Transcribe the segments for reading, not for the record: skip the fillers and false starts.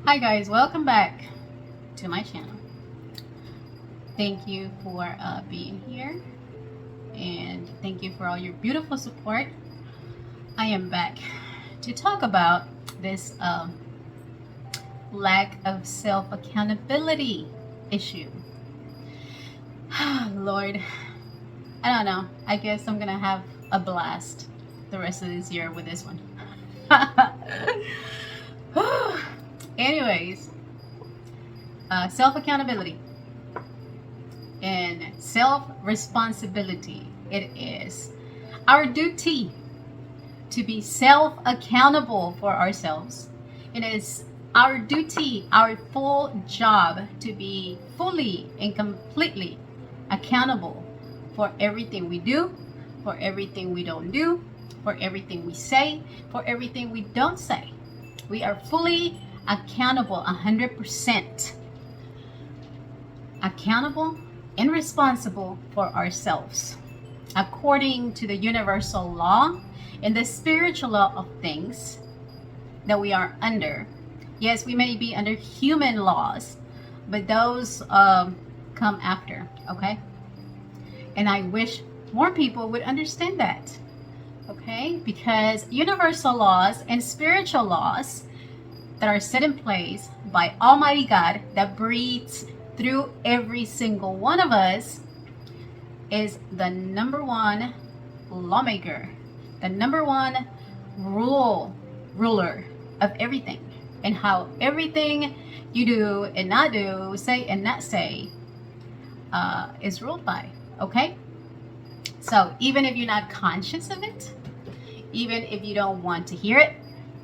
Hi guys, welcome back to my channel. Thank you for being here, and thank you for all your beautiful support. I am back to talk about this lack of self-accountability issue. Lord, I don't know. I guess I'm gonna have a blast the rest of this year with this one. Anyways, self-accountability and self-responsibility. It is our duty to be self-accountable for ourselves. It is our duty, our full job to be fully and completely accountable for everything we do, for everything we don't do, for everything we say, for everything we don't say. We are fully accountable, 100% accountable and responsible for ourselves according to the universal law and the spiritual law of things that we are under. Yes, we may be under human laws, but those come after, okay? And I wish more people would understand that, okay? Because universal laws and spiritual laws that are set in place by Almighty God that breathes through every single one of us is the number one lawmaker, the number one ruler of everything, and how everything you do and not do, say and not say, is ruled by, okay? So even if you're not conscious of it, even if you don't want to hear it,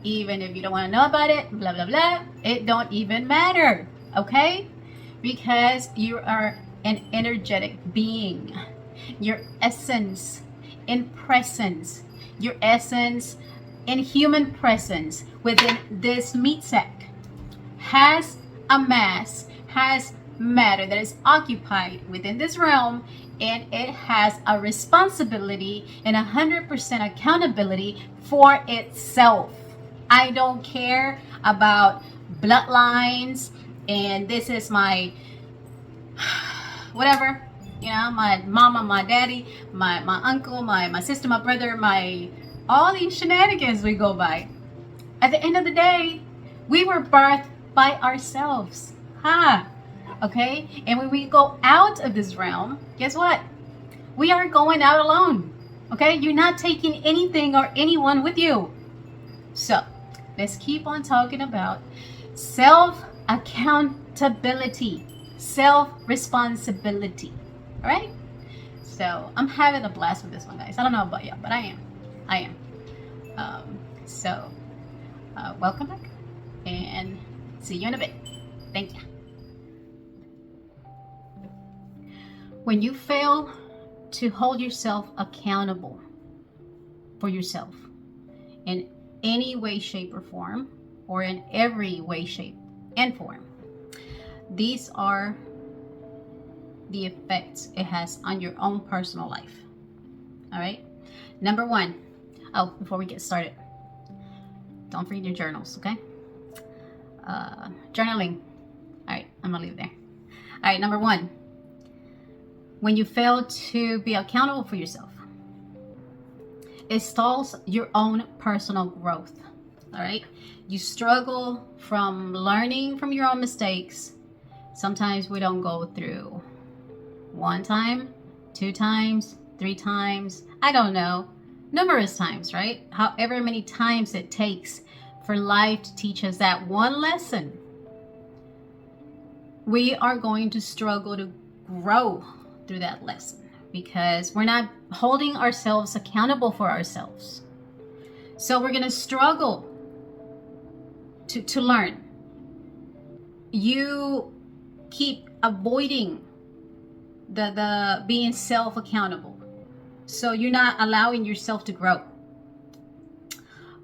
even if you don't want to know about it, blah, blah, blah, it don't even matter, okay? Because you are an energetic being. Your essence in presence, your essence in human presence within this meat sack has a mass, has matter that is occupied within this realm, and it has a responsibility and 100% accountability for itself. I don't care about bloodlines and this is my whatever, you know, my mama, my daddy, my uncle, my sister, my brother, my all these shenanigans we go by. At the end of the day, we were birthed by ourselves. Okay? And when we go out of this realm, guess what? We are going out alone. Okay? You're not taking anything or anyone with you. So, let's keep on talking about self-accountability, self-responsibility. All right? So, I'm having a blast with this one, guys. I don't know about y'all, but I am. Welcome back, and see you in a bit. Thank you. When you fail to hold yourself accountable for yourself in any way, shape, or form, or in every way, shape, and form, these are the effects it has on your own personal life. All right? Number one, before we get started, don't forget your journals, okay? Journaling. All right, I'm gonna leave it there. All right, number one, when you fail to be accountable for yourself, it stalls your own personal growth. All right, you struggle from learning from your own mistakes. Sometimes we don't go through one time, 2 times, 3 times, I don't know, numerous times, right? However many times it takes for life to teach us that one lesson, we are going to struggle to grow through that lesson because we're not holding ourselves accountable for ourselves. So we're going to struggle to learn. You keep avoiding the being self-accountable. So you're not allowing yourself to grow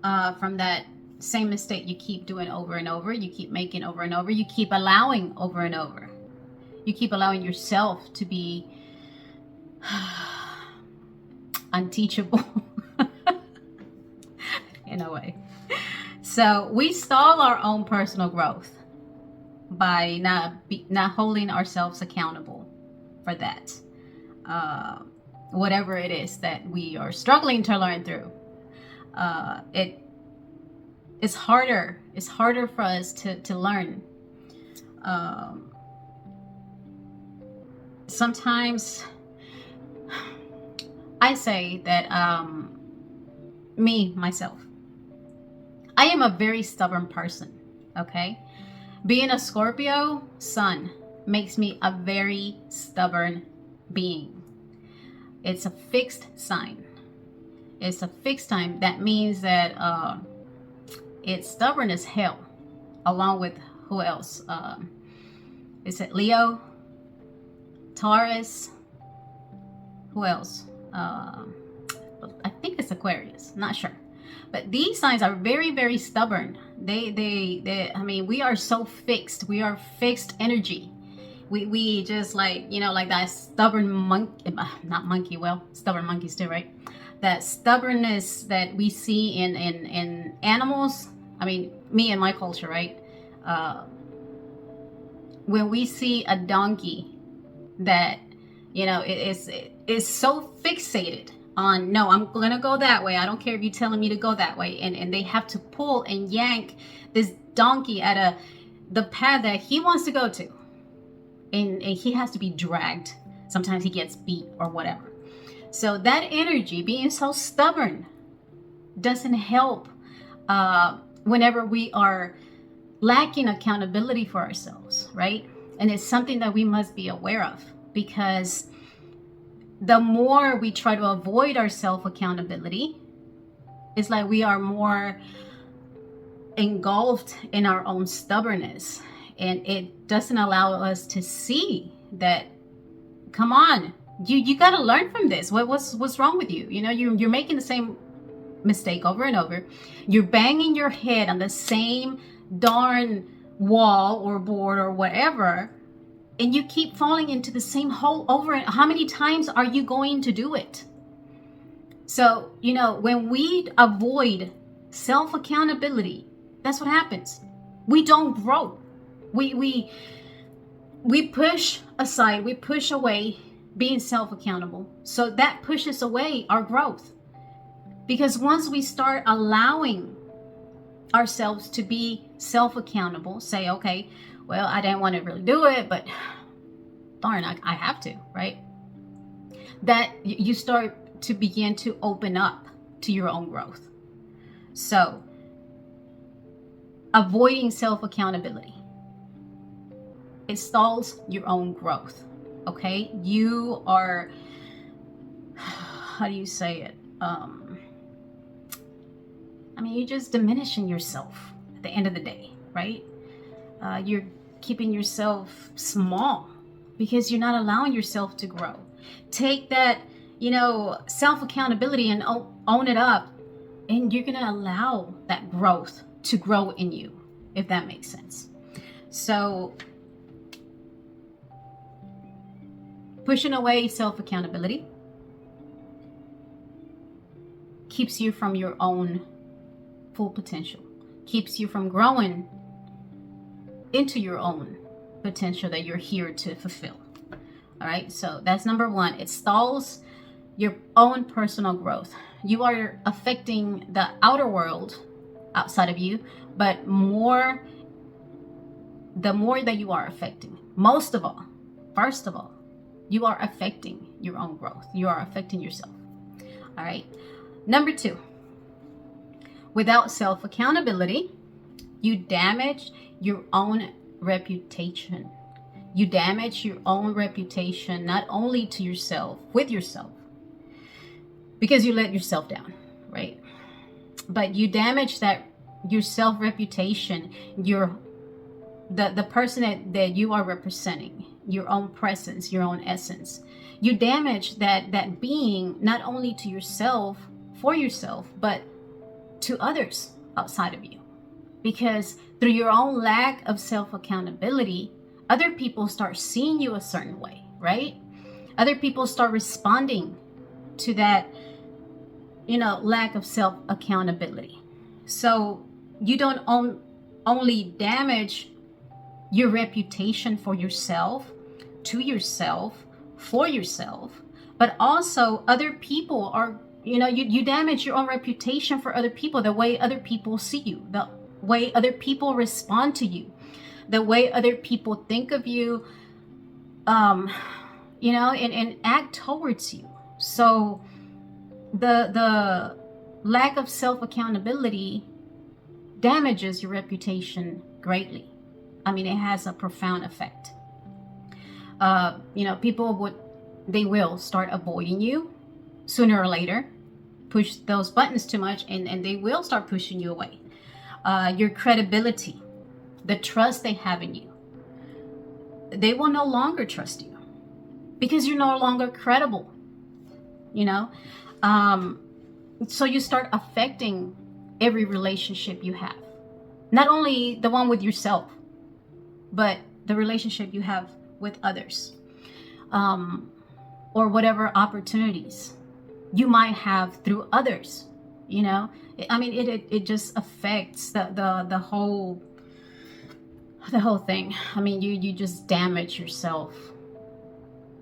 from that same mistake you keep doing over and over. You keep making over and over. You keep allowing over and over. You keep allowing yourself to be unteachable in a way. So we stall our own personal growth by not holding ourselves accountable for that. Whatever it is that we are struggling to learn through, it's harder. It's harder for us to learn. Sometimes I say that myself, I am a very stubborn person. Okay, being a Scorpio sun makes me a very stubborn being. It's a fixed sign. It's a fixed time. That means that it's stubborn as hell. Along with who else? Is it Leo, Taurus? Who else? I think it's Aquarius. Not sure. But these signs are very, very stubborn. They I mean, we are so fixed. We are fixed energy. We just like, like that stubborn monkey, not monkey, well, stubborn monkeys too, right? That stubbornness that we see in animals. I mean, me and my culture, right? When we see a donkey that, it is so fixated on, no, I'm gonna go that way. I don't care if you're telling me to go that way. And they have to pull and yank this donkey at the path that he wants to go to. And he has to be dragged. Sometimes he gets beat or whatever. So that energy, being so stubborn, doesn't help whenever we are lacking accountability for ourselves, right? And it's something that we must be aware of, because the more we try to avoid our self-accountability, it's like we are more engulfed in our own stubbornness. And it doesn't allow us to see that, come on, you got to learn from this. What's wrong with you? You're making the same mistake over and over. You're banging your head on the same darn wall or board or whatever, and you keep falling into the same hole over. And how many times are you going to do it? So, when we avoid self-accountability, that's what happens. We don't grow. We push aside, we push away being self-accountable. So that pushes away our growth. Because once we start allowing ourselves to be self-accountable, say, okay, well, I didn't want to really do it, but darn, I have to, right? That you start to begin to open up to your own growth. So avoiding self-accountability, it stalls your own growth. Okay, you are, how do you say it? You're just diminishing yourself at the end of the day, right? You're keeping yourself small because you're not allowing yourself to grow. Take that, self-accountability and own it up, and you're gonna allow that growth to grow in you, if that makes sense. So pushing away self-accountability keeps you from your own full potential, keeps you from growing into your own potential that you're here to fulfill. All right, so that's number one. It stalls your own personal growth. You are affecting the outer world outside of you, but the more that you are affecting, first of all, you are affecting your own growth. You are affecting yourself. All right. Number two, without self-accountability, you damage your own reputation. You damage your own reputation, not only to yourself, with yourself, because you let yourself down, right? But you damage your self-reputation, the person that you are representing, your own presence, your own essence. You damage that being, not only to yourself, for yourself, but to others outside of you. Because through your own lack of self-accountability, other people start seeing you a certain way, right? Other people start responding to that, lack of self-accountability. So you don't only damage your reputation for yourself, to yourself, for yourself, but also other people are, you damage your own reputation for other people, the way other people see you, the way other people respond to you, the way other people think of you, and act towards you. So the lack of self-accountability damages your reputation greatly. I mean, it has a profound effect. People will start avoiding you sooner or later, push those buttons too much, and they will start pushing you away. Your credibility, the trust they have in you, they will no longer trust you because you're no longer credible, so you start affecting every relationship you have, not only the one with yourself, but the relationship you have with others, or whatever opportunities you might have through others. It just affects the whole thing. I mean, you just damage yourself,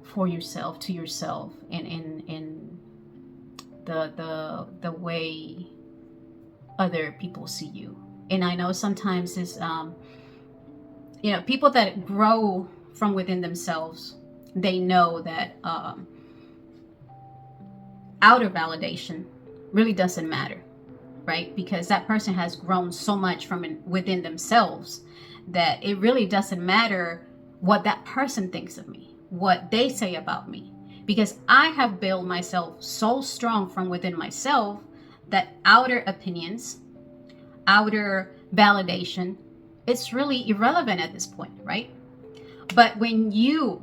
for yourself, to yourself, in the way other people see you. And I know sometimes it's people that grow from within themselves, they know that outer validation really doesn't matter, right? Because that person has grown so much from within themselves that it really doesn't matter what that person thinks of me, what they say about me, because I have built myself so strong from within myself that outer opinions, outer validation, it's really irrelevant at this point, right? But when you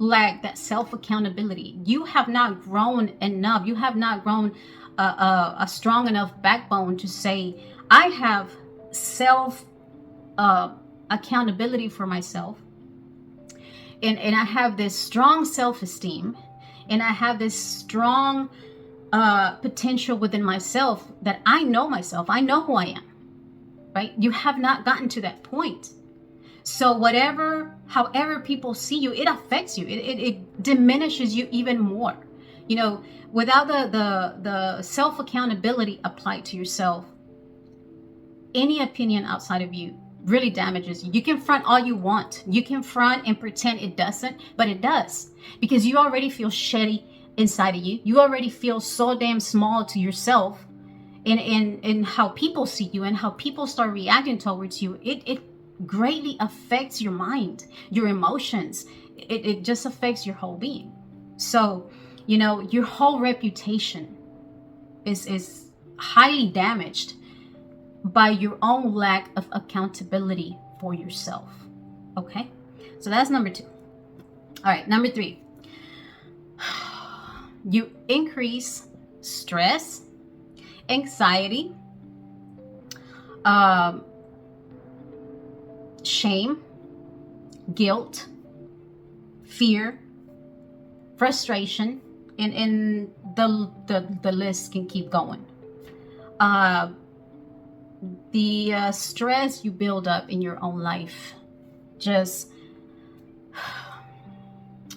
lack that self-accountability, you have not grown enough, you have not grown a strong enough backbone to say, I have self accountability for myself, and I have this strong self-esteem, and I have this strong potential within myself that I know myself, I know who I am, right? You have not gotten to that point. So however people see you, it affects you. It diminishes you even more. Without the self-accountability applied to yourself, any opinion outside of you really damages you. You can front all you want. You can front and pretend it doesn't, but it does. Because you already feel shitty inside of you. You already feel so damn small to yourself, and how people see you and how people start reacting towards you. It greatly affects your mind, your emotions. It just affects your whole being. So, your whole reputation is highly damaged by your own lack of accountability for yourself. Okay? So that's number 2. All right, number 3. You increase stress, anxiety, shame, guilt, fear, frustration, and the list can keep going. The stress you build up in your own life, just,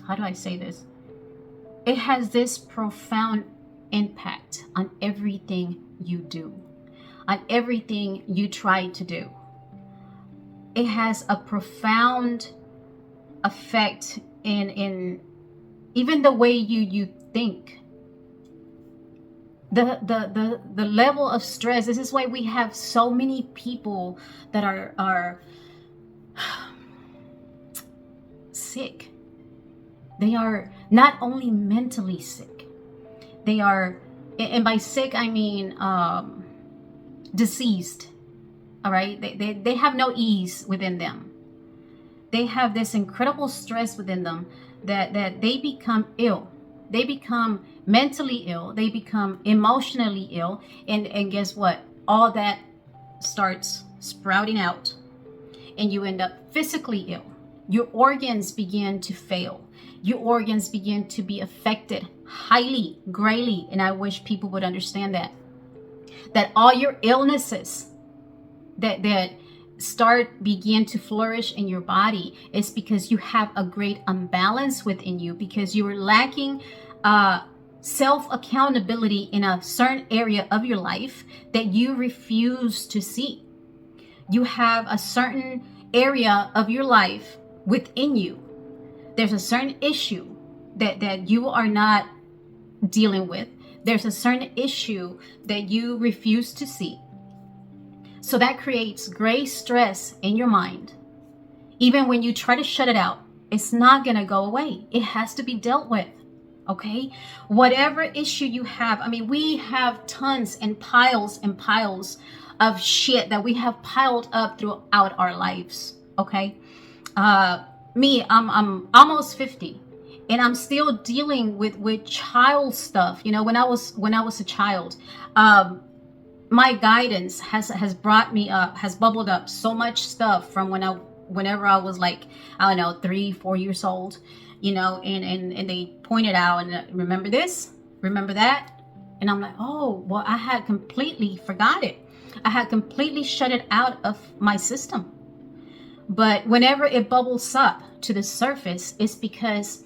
how do I say this? It has this profound impact on everything you do, on everything you try to do. It has a profound effect in even the way you think. The level of stress. This is why we have so many people that are sick. They are not only mentally sick, they are, and by sick I mean diseased. All right, they have no ease within them. They have this incredible stress within them that they become ill. They become mentally ill. They become emotionally ill. And guess what? All that starts sprouting out, and you end up physically ill. Your organs begin to fail. Your organs begin to be affected highly, greatly. And I wish people would understand that all your illnesses that begin to flourish in your body, it's because you have a great imbalance within you, because you are lacking self accountability in a certain area of your life that you refuse to see. You have a certain area of your life within you. There's a certain issue that you are not dealing with. There's a certain issue that you refuse to see. So that creates great stress in your mind. Even when you try to shut it out, it's not going to go away. It has to be dealt with. Okay? Whatever issue you have, I mean, we have tons and piles of shit that we have piled up throughout our lives. Okay? I'm almost 50. And I'm still dealing with child stuff. You know, when I was a child, my guidance has brought me up, has bubbled up so much stuff from whenever I was like, I don't know, 3-4 years old, you know, and they pointed out, and remember this, remember that. And I'm like, oh, well, I had completely forgot it. I had completely shut it out of my system. But whenever it bubbles up to the surface, it's because,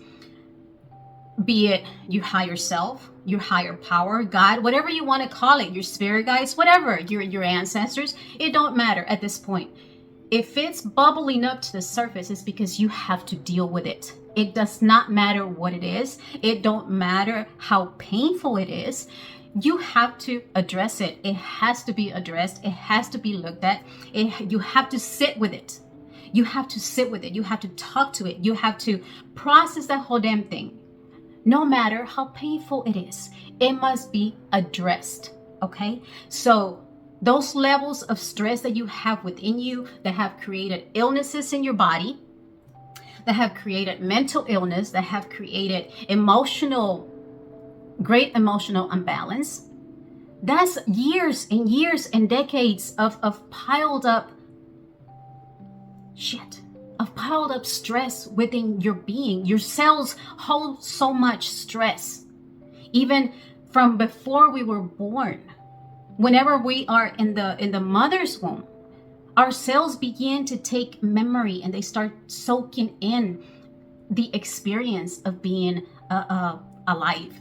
be it your higher self, your higher power, God, whatever you want to call it, your spirit guides, whatever, your ancestors, it don't matter at this point. If it's bubbling up to the surface, it's because you have to deal with it. It does not matter what it is. It don't matter how painful it is. You have to address it. It has to be addressed. It has to be looked at. You have to sit with it. You have to sit with it. You have to talk to it. You have to process that whole damn thing. No matter how painful it is, it must be addressed. Okay? So those levels of stress that you have within you that have created illnesses in your body, that have created mental illness, that have created great emotional imbalance, that's years and years and decades of piled up shit, of piled up stress within your being. Your cells hold so much stress. Even from before we were born, whenever we are in the mother's womb, our cells begin to take memory and they start soaking in the experience of being alive,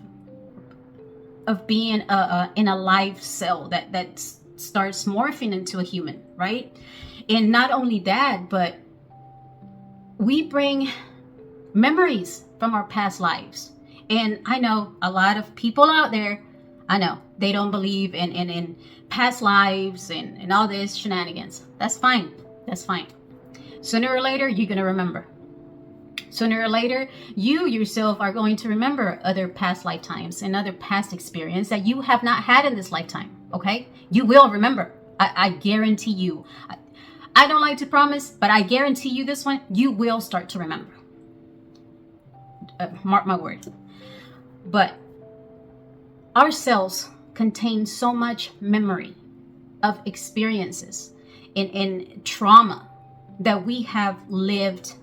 of being in a live cell that starts morphing into a human, right? And not only that, but we bring memories from our past lives. And I know a lot of people out there, I know they don't believe in past lives and all this shenanigans. That's fine. That's fine. Sooner or later, you're going to remember. Sooner or later, you yourself are going to remember other past lifetimes and other past experience that you have not had in this lifetime. Okay? You will remember. I guarantee you. I don't like to promise, but I guarantee you this one, you will start to remember. Mark my word. But our cells contain so much memory of experiences and trauma that we have lived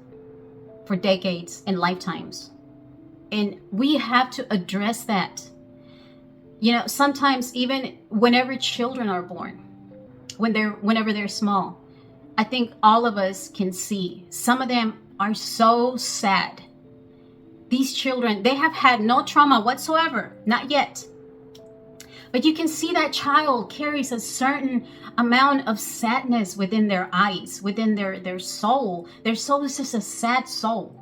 for decades and lifetimes. And we have to address that. You know, sometimes even whenever children are born, whenever they're small, I think all of us can see some of them are so sad. These children, they have had no trauma whatsoever, not yet. But you can see that child carries a certain amount of sadness within their eyes, within their soul. Their soul is just a sad soul,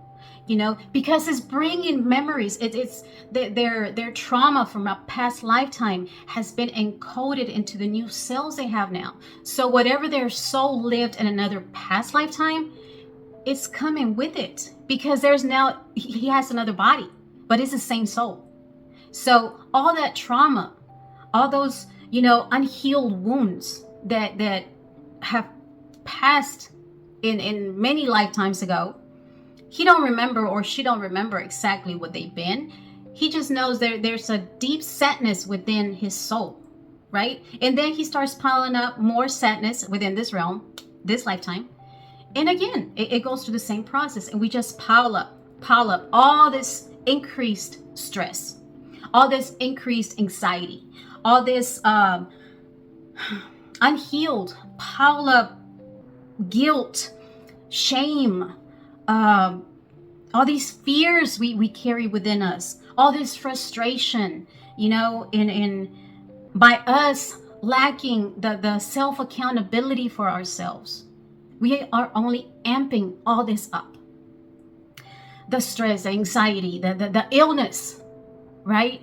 you know, because it's bringing memories. It's their trauma from a past lifetime has been encoded into the new cells they have now. So whatever their soul lived in another past lifetime, it's coming with it, because he has another body, but it's the same soul. So all that trauma, all those, you know, unhealed wounds that have passed in many lifetimes ago, he don't remember, or she don't remember exactly what they've been. He just knows there's a deep sadness within his soul, right? And then he starts piling up more sadness within this realm, this lifetime. And again, it goes through the same process, and we just pile up all this increased stress, all this increased anxiety, all this unhealed, pile up guilt, shame, all these fears we carry within us, all this frustration, in by us lacking the self accountability for ourselves. We are only amping all this up. The stress, the anxiety, the illness, right?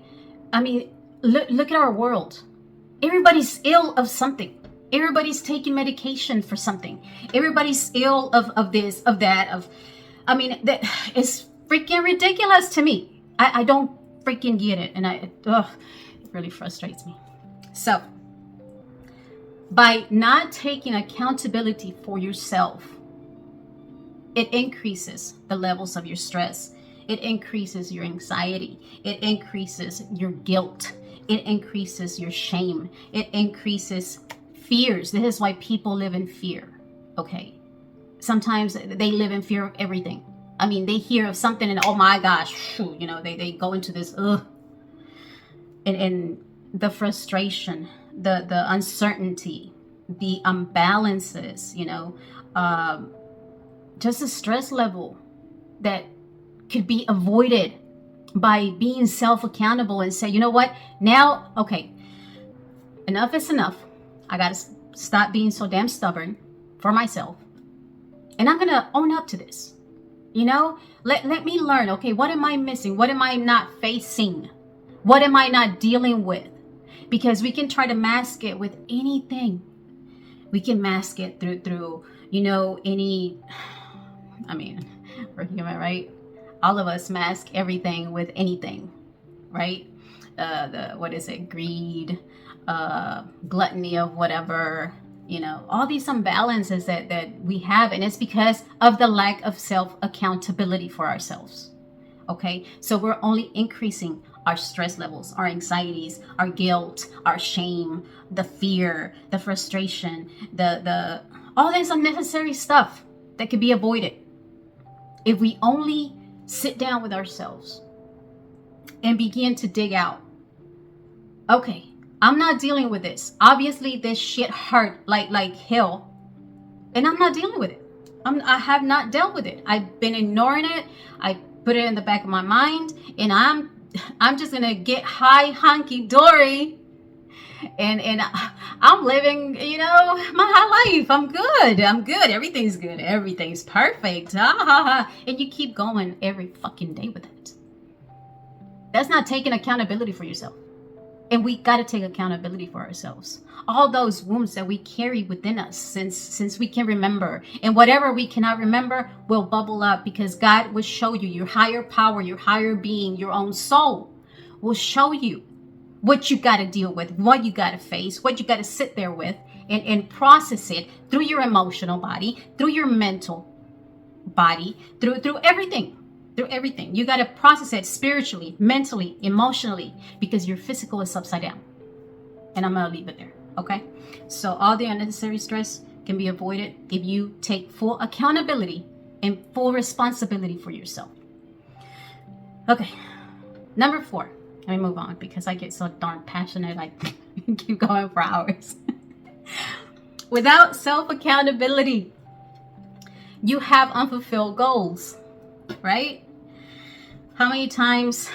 I mean, look at our world. Everybody's ill of something. Everybody's taking medication for something. Everybody's ill of this, of that, that is freaking ridiculous to me. I don't freaking get it. And it really frustrates me. So, by not taking accountability for yourself, it increases the levels of your stress. It increases your anxiety. It increases your guilt. It increases your shame. It increases fears. This is why people live in fear, okay? Sometimes they live in fear of everything. I mean, they hear of something and, oh my gosh, they go into this, and the frustration, the uncertainty, the imbalances, just the stress level that could be avoided by being self-accountable and say, you know what, now, okay, enough is enough. I got to stop being so damn stubborn for myself. And I'm going to own up to this. Let me learn, okay, what am I missing? What am I not facing? What am I not dealing with? Because we can try to mask it with anything. We can mask it through we're human, right? All of us mask everything with anything, right? Greed, gluttony of whatever, all these imbalances that we have, and it's because of the lack of self-accountability for ourselves. Okay, so we're only increasing our stress levels, our anxieties, our guilt, our shame, the fear, the frustration, the all this unnecessary stuff that could be avoided if we only sit down with ourselves and begin to dig out. Okay, I'm not dealing with this. Obviously, this shit hurt like hell, and I'm not dealing with it. I have not dealt with it. I've been ignoring it. I put it in the back of my mind, and I'm just gonna get high, hunky dory, and I'm living, my high life. I'm good. Everything's good. Everything's perfect. And you keep going every fucking day with it. That's not taking accountability for yourself. And we got to take accountability for ourselves. All those wounds that we carry within us since we can remember. And whatever we cannot remember will bubble up, because God will show you, your higher power, your higher being, your own soul will show you what you got to deal with, what you got to face, what you got to sit there with and process it through your emotional body, through your mental body, through everything. Through everything. You got to process it spiritually, mentally, emotionally, because your physical is upside down. And I'm going to leave it there. Okay? So all the unnecessary stress can be avoided if you take full accountability and full responsibility for yourself. Okay. Number 4. Let me move on, because I get so darn passionate. I keep going for hours. Without self-accountability, you have unfulfilled goals, right? How many times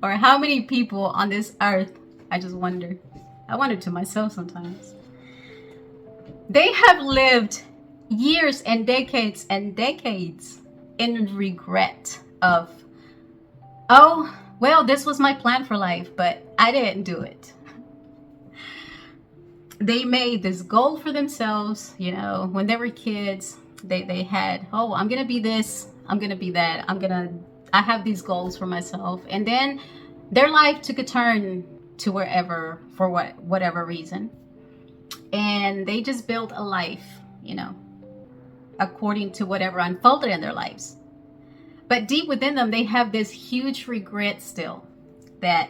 or how many people on this earth, I just wonder. I wonder to myself sometimes. They have lived years and decades in regret of, oh, well, this was my plan for life, but I didn't do it. They made this goal for themselves, when they were kids. They had, oh, I'm going to be this, I'm going to be that, I have these goals for myself. And then their life took a turn to wherever, for whatever reason. And they just built a life, according to whatever unfolded in their lives. But deep within them, they have this huge regret still that,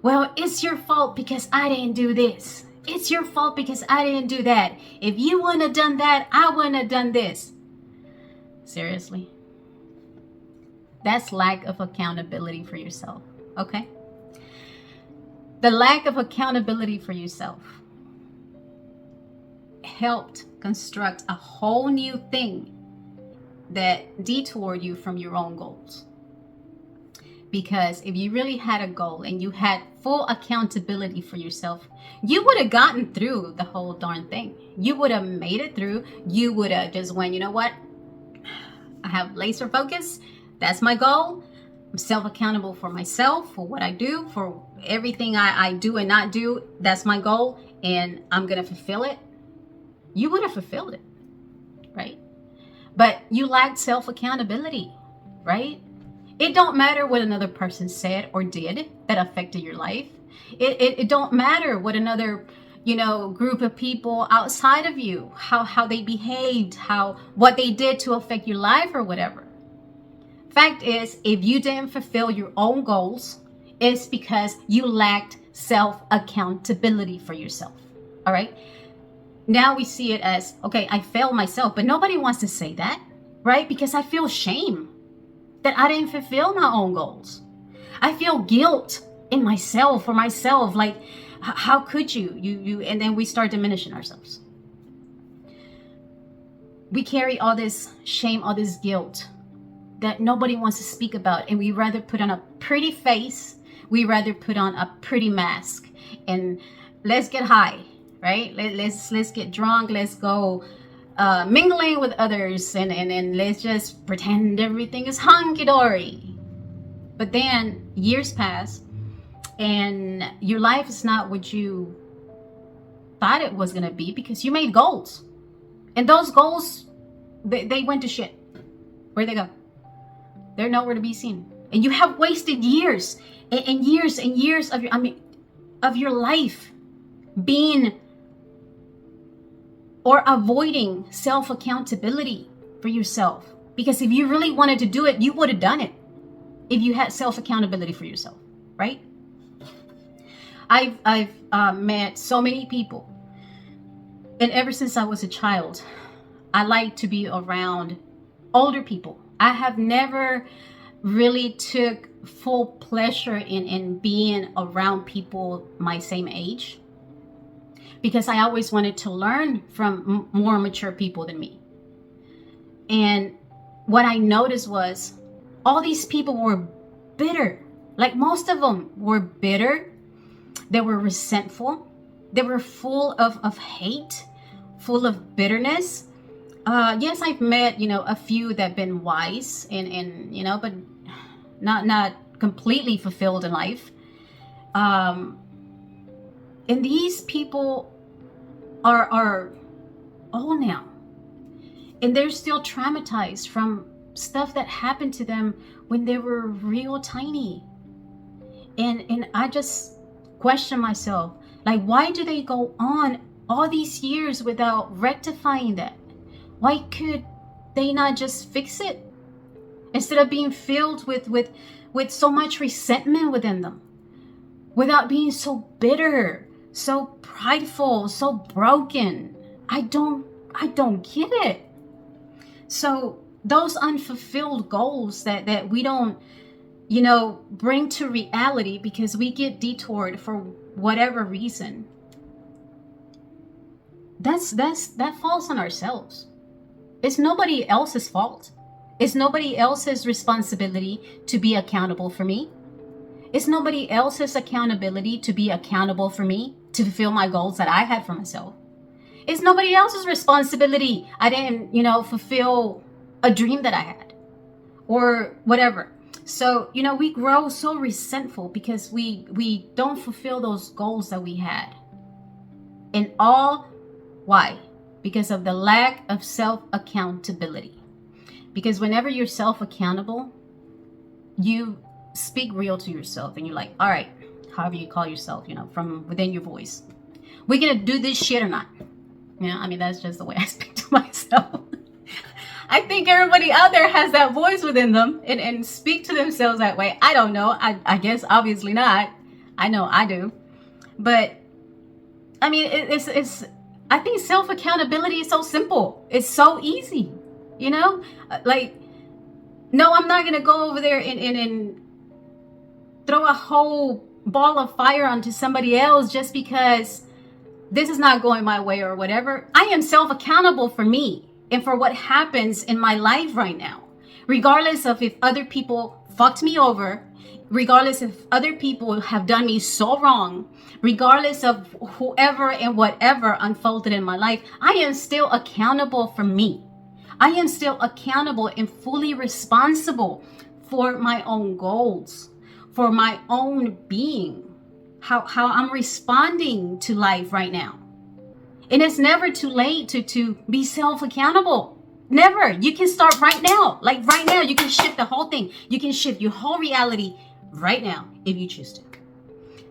well, it's your fault because I didn't do this. It's your fault because I didn't do that. If you wouldn't have done that, I wouldn't have done this. Seriously? That's lack of accountability for yourself, okay? The lack of accountability for yourself helped construct a whole new thing that detoured you from your own goals. Because if you really had a goal and you had full accountability for yourself, you would have gotten through the whole darn thing. You would have made it through. You would have just went, you know what? I have laser focus. That's my goal. I'm self-accountable for myself, for what I do, for everything I do and not do. That's my goal, and I'm going to fulfill it. You would have fulfilled it, right? But you lacked self-accountability, right? It don't matter what another person said or did that affected your life. It don't matter what another, group of people outside of you, how they behaved, what they did to affect your life or whatever. Fact is, if you didn't fulfill your own goals, it's because you lacked self-accountability for yourself. All right. Now we see it as, okay, I failed myself, but nobody wants to say that, right? Because I feel shame that I didn't fulfill my own goals. I feel guilt in myself for myself. Like, how could you, and then we start diminishing ourselves. We carry all this shame, all this guilt that nobody wants to speak about. And we rather put on a pretty face. We rather put on a pretty mask and let's get high, right? Let's get drunk. Let's go mingling with others and let's just pretend everything is hunky-dory. But then years pass and your life is not what you thought it was going to be because you made goals. And those goals, they went to shit. Where'd they go? They're nowhere to be seen. And you have wasted years and years and years of your life being or avoiding self-accountability for yourself. Because if you really wanted to do it, you would have done it if you had self-accountability for yourself, right? I've met so many people. And ever since I was a child, I like to be around older people. I have never really took full pleasure in being around people my same age, because I always wanted to learn from more mature people than me. And what I noticed was all these people were bitter. Like most of them were bitter. They were resentful. They were full of hate, full of bitterness. Yes, I've met, a few that have been wise and but not completely fulfilled in life. And these people are old now, and they're still traumatized from stuff that happened to them when they were real tiny. And I just question myself, like, why do they go on all these years without rectifying that? Why could they not just fix it instead of being filled with so much resentment within them, without being so bitter, so prideful, so broken? I don't get it. So those unfulfilled goals that we don't, bring to reality because we get detoured for whatever reason, that falls on ourselves. It's nobody else's fault. It's nobody else's responsibility to be accountable for me. It's nobody else's accountability to be accountable for me, to fulfill my goals that I had for myself. It's nobody else's responsibility I didn't, fulfill a dream that I had or whatever. So, we grow so resentful because we don't fulfill those goals that we had. And all, why? Because of the lack of self-accountability. Because whenever you're self-accountable, you speak real to yourself and you're like, all right, however you call yourself, from within your voice, we're going to do this shit or not? That's just the way I speak to myself. I think everybody out there has that voice within them and speak to themselves that way. I don't know. I guess obviously not. I know I do. But it's I think self-accountability is so simple. It's so easy, like, no, I'm not going to go over there and throw a whole ball of fire onto somebody else just because this is not going my way or whatever, I am self-accountable for me and for what happens in my life right now. Regardless of if other people fucked me over, regardless if other people have done me so wrong, regardless of whoever and whatever unfolded in my life, I am still accountable for me. I am still accountable and fully responsible for my own goals, for my own being, how I'm responding to life right now. And it's never too late to be self-accountable. Never. You can start right now. Like right now, you can shift the whole thing. You can shift your whole reality right now if you choose to.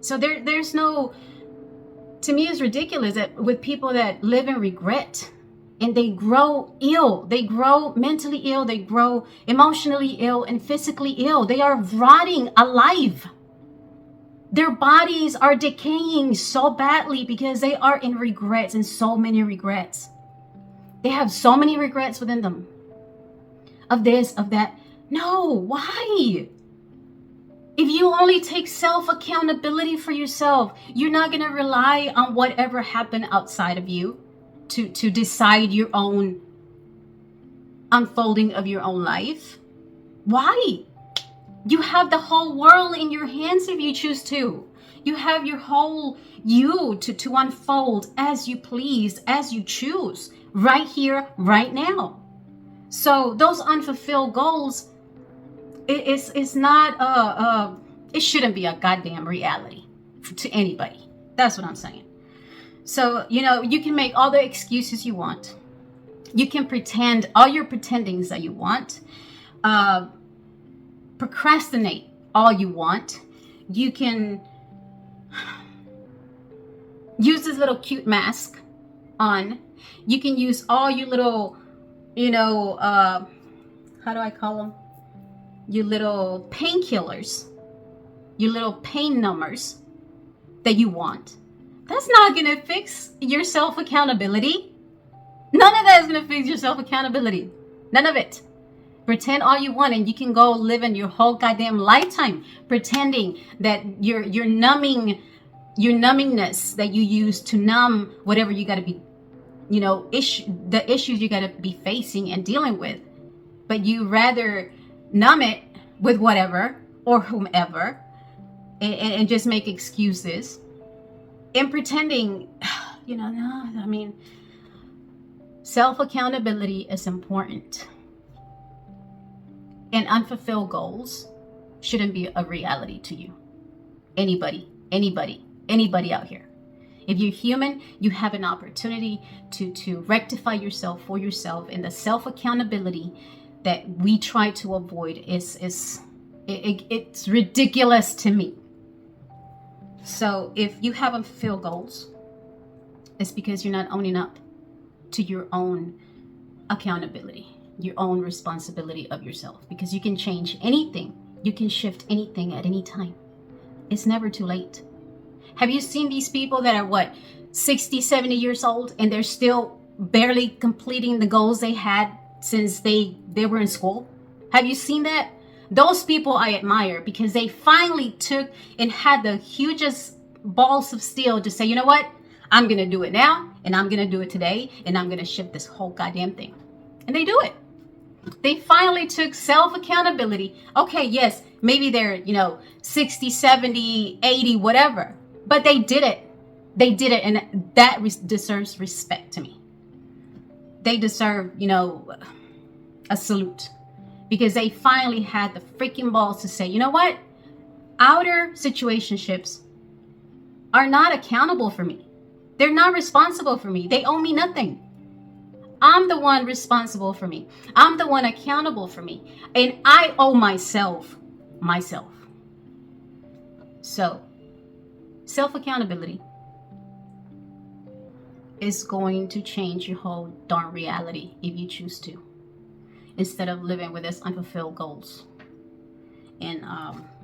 So there's no, to me, it's ridiculous that with people that live in regret and they grow ill, they grow mentally ill, they grow emotionally ill and physically ill. They are rotting alive. Their bodies are decaying so badly because they are in regrets, and so many regrets. They have so many regrets within them of this, of that. No, why? If you only take self-accountability for yourself, you're not going to rely on whatever happened outside of you to decide your own unfolding of your own life. Why? You have the whole world in your hands if you choose to. You have your whole you to unfold as you please, as you choose, right here, right now. So those unfulfilled goals, it's not it shouldn't be a goddamn reality to anybody. That's what I'm saying. So, you can make all the excuses you want. You can pretend all your pretendings that you want. Procrastinate all you want. You can use this little cute mask on. You can use all your little, how do I call them? Your little painkillers, your little pain numbers that you want. That's not going to fix your self-accountability. None of that is going to fix your self-accountability. None of it. Pretend all you want, and you can go live in your whole goddamn lifetime pretending that your numbingness that you use to numb whatever you got to be, the issues you got to be facing and dealing with. But you rather numb it with whatever or whomever and just make excuses and pretending, self-accountability is important. And unfulfilled goals shouldn't be a reality to you. Anybody out here. If you're human, you have an opportunity to rectify yourself for yourself, and the self-accountability that we try to avoid it's ridiculous to me. So if you have unfulfilled goals, it's because you're not owning up to your own accountability, your own responsibility of yourself, because you can change anything. You can shift anything at any time. It's never too late. Have you seen these people that are 60, 70 years old and they're still barely completing the goals they had since they were in school? Have you seen that? Those people I admire because they finally took and had the hugest balls of steel to say, you know what? I'm going to do it now, and I'm going to do it today, and I'm going to shift this whole goddamn thing. And they do it. They finally took self-accountability. Okay, yes, maybe they're, 60, 70, 80, whatever. But they did it. They did it, and that deserves respect to me. They deserve, a salute. Because they finally had the freaking balls to say, you know what? Outer situationships are not accountable for me. They're not responsible for me. They owe me nothing. I'm the one responsible for me. I'm the one accountable for me. And I owe myself. So, self-accountability is going to change your whole darn reality if you choose to. Instead of living with this unfulfilled goals. And,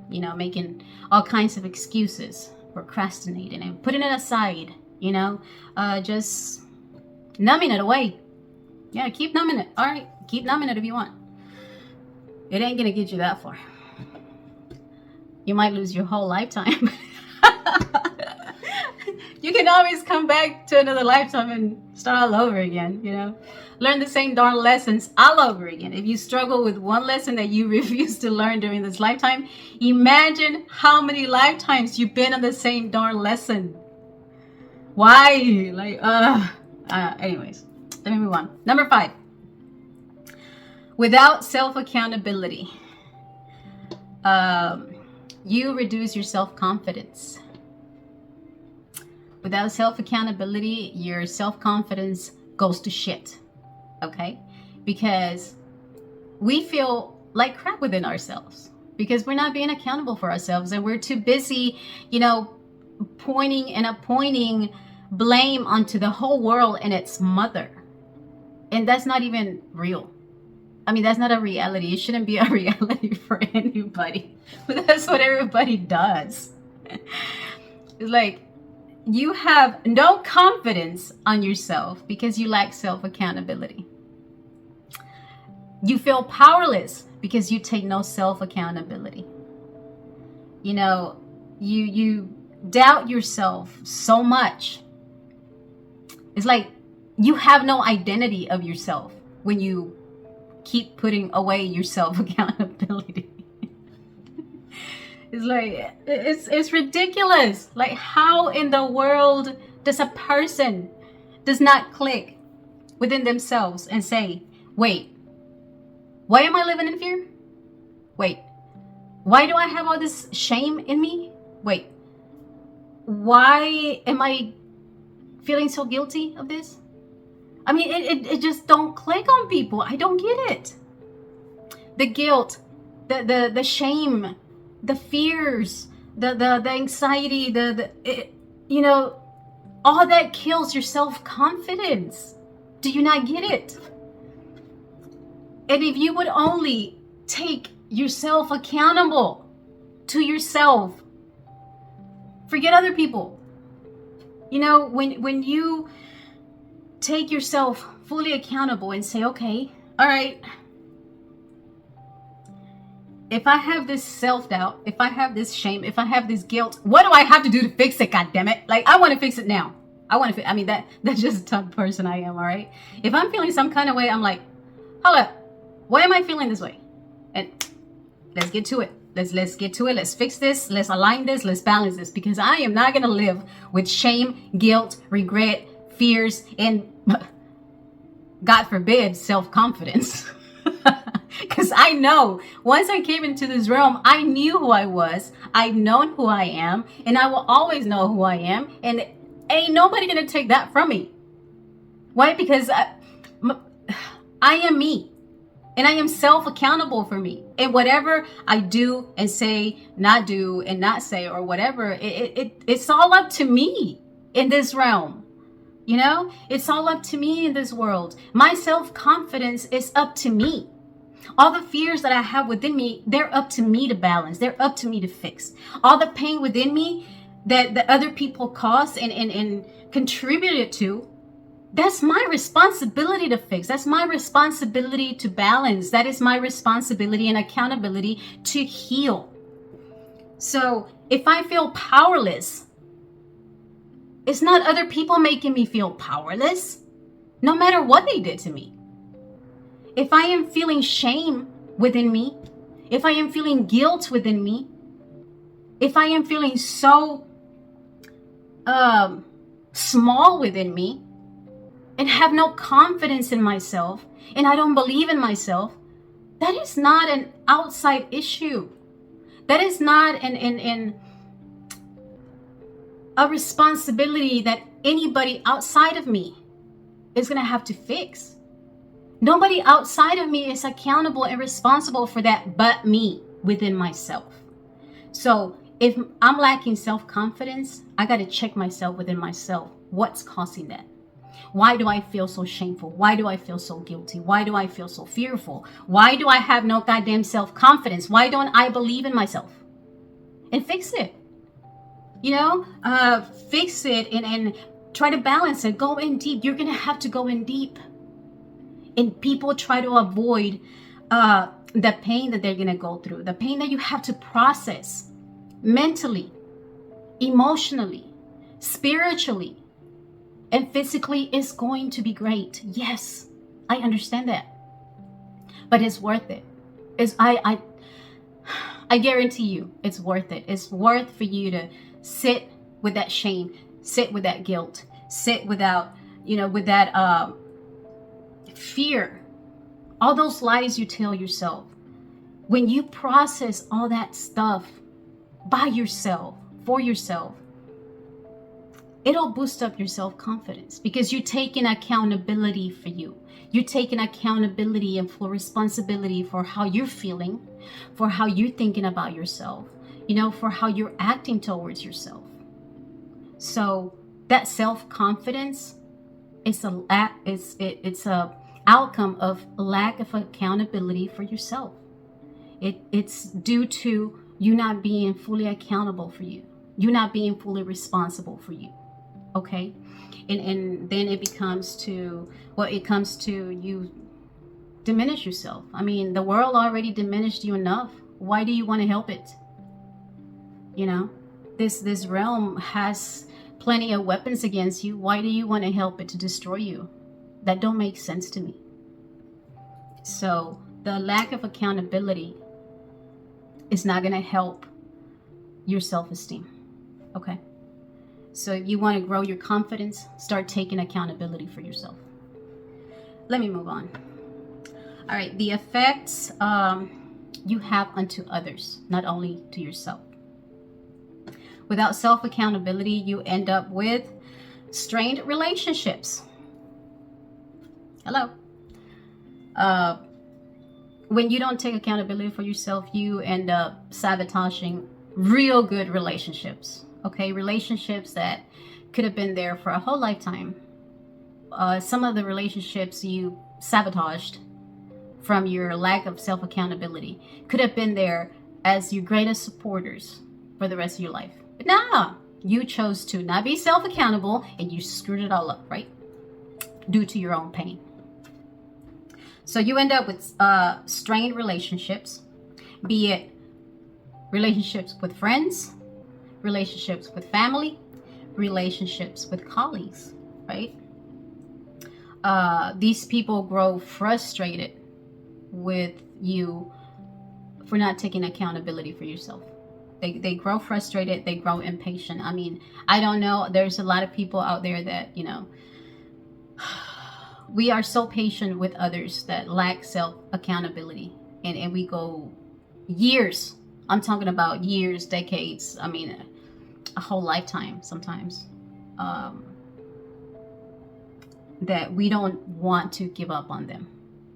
making all kinds of excuses, procrastinating and putting it aside, just numbing it away. Yeah, keep numbing it. All right, keep numbing it if you want. It ain't gonna get you that far. You might lose your whole lifetime. You can always come back to another lifetime and start all over again, you know? Learn the same darn lessons all over again. If you struggle with one lesson that you refuse to learn during this lifetime, imagine how many lifetimes you've been on the same darn lesson. Why? Like, anyways, let me move on. Number 5. Without self-accountability, you reduce your self-confidence. Without self-accountability, your self-confidence goes to shit. Okay? Because we feel like crap within ourselves because we're not being accountable for ourselves, and we're too busy, pointing and appointing blame onto the whole world and its mother. And that's not even real. I mean, that's not a reality. It shouldn't be a reality for anybody. But that's what everybody does. It's like you have no confidence on yourself because you lack self-accountability. You feel powerless because you take no self-accountability. You doubt yourself so much. It's like you have no identity of yourself when you keep putting away your self-accountability. It's like, it's ridiculous. Like, how in the world does a person does not click within themselves and say, wait, why am I living in fear? Wait, why do I have all this shame in me? Wait, why am I feeling so guilty of this? I mean, it just don't click on people. I don't get it. The guilt, the shame, the fears, the anxiety, all that kills your self-confidence. Do you not get it? And if you would only take yourself accountable to yourself, forget other people. When you take yourself fully accountable and say, okay, all right, if I have this self-doubt, if I have this shame, if I have this guilt, what do I have to do to fix it? God damn it. Like, I want to fix it now. That's just the type of person I am. All right. If I'm feeling some kind of way, I'm like, hold up, why am I feeling this way? And let's get to it. Let's get to it. Let's fix this. Let's align this. Let's balance this, because I am not going to live with shame, guilt, regret, fears, and God forbid, self-confidence. Because I know once I came into this realm, I knew who I was. I've known who I am, and I will always know who I am. And ain't nobody going to take that from me. Why? Because I am me. And I am self-accountable for me. And whatever I do and say, not do and not say, or whatever, it's all up to me in this realm. It's all up to me in this world. My self-confidence is up to me. All the fears that I have within me, they're up to me to balance. They're up to me to fix. All the pain within me that the other people caused and contributed to, that's my responsibility to fix. That's my responsibility to balance. That is my responsibility and accountability to heal. So if I feel powerless, it's not other people making me feel powerless, no matter what they did to me. If I am feeling shame within me, if I am feeling guilt within me, if I am feeling so small within me, and have no confidence in myself, and I don't believe in myself, that is not an outside issue. That is not a responsibility that anybody outside of me is going to have to fix. Nobody outside of me is accountable and responsible for that but me within myself. So if I'm lacking self-confidence, I got to check myself within myself. What's causing that? Why do I feel so shameful? Why do I feel so guilty? Why do I feel so fearful? Why do I have no goddamn self-confidence? Why don't I believe in myself? And fix it. Fix it and try to balance it. Go in deep. You're going to have to go in deep. And people try to avoid the pain that they're going to go through. The pain that you have to process mentally, emotionally, Spiritually and physically is going to be great. Yes, I understand that. But it's worth it. I guarantee you it's worth it. It's worth for you to sit with that shame, sit with that guilt, sit without, with that fear, all those lies you tell yourself. When you process all that stuff by yourself, for yourself, it'll boost up your self-confidence because you're taking accountability for you. You're taking accountability and full responsibility for how you're feeling, for how you're thinking about yourself, for how you're acting towards yourself. So that self-confidence is it's a outcome of lack of accountability for yourself. It's due to you not being fully accountable for you. You not being fully responsible for you. Okay? And then it comes to you diminish yourself. I mean, the world already diminished you enough. Why do you want to help it? This realm has plenty of weapons against you. Why do you want to help it to destroy you? That don't make sense to me. So the lack of accountability is not going to help your self-esteem. Okay? So if you want to grow your confidence, start taking accountability for yourself. Let me move on. All right, the effects you have unto others, not only to yourself. Without self-accountability, you end up with strained relationships. Hello. When you don't take accountability for yourself, you end up sabotaging real good relationships. Okay, relationships that could have been there for a whole lifetime. Some of the relationships you sabotaged from your lack of self-accountability could have been there as your greatest supporters for the rest of your life. But nah, you chose to not be self-accountable and you screwed it all up, right? Due to your own pain. So you end up with strained relationships, be it relationships with friends, relationships with family, relationships with colleagues, right? These people grow frustrated with you for not taking accountability for yourself. They grow frustrated, they grow impatient. I mean, I don't know. There's a lot of people out there that, we are so patient with others that lack self-accountability. And we go years. I'm talking about years, decades. I mean, a whole lifetime sometimes. That we don't want to give up on them,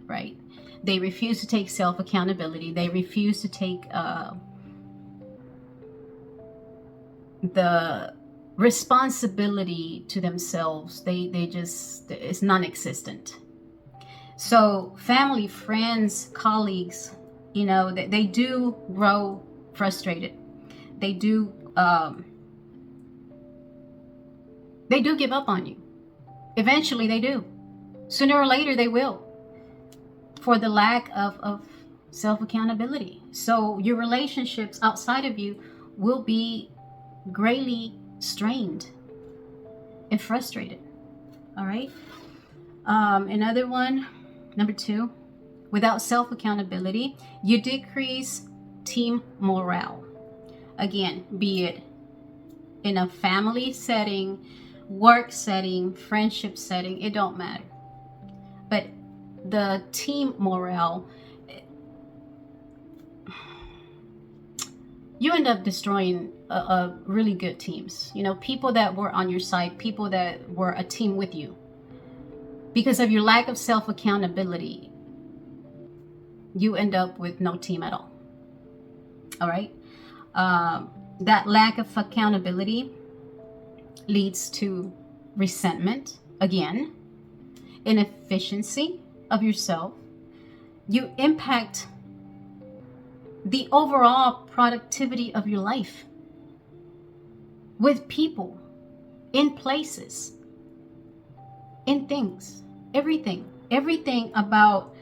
right? They refuse to take self-accountability. They refuse to take the responsibility to themselves. They just, it's non-existent. So family, friends, colleagues, they do grow frustrated. They do give up on you. Eventually they do. Sooner or later they will, for the lack of self-accountability. So your relationships outside of you will be greatly strained and frustrated. All right. Another one, number 2, without self-accountability, you decrease team morale. Again, be it in a family setting, work setting, friendship setting, it don't matter. But the team morale, you end up destroying really good teams. People that were on your side, people that were a team with you. Because of your lack of self-accountability, you end up with no team at all. All right? That lack of accountability leads to resentment, again, inefficiency of yourself. You impact the overall productivity of your life with people, in places, in things, everything about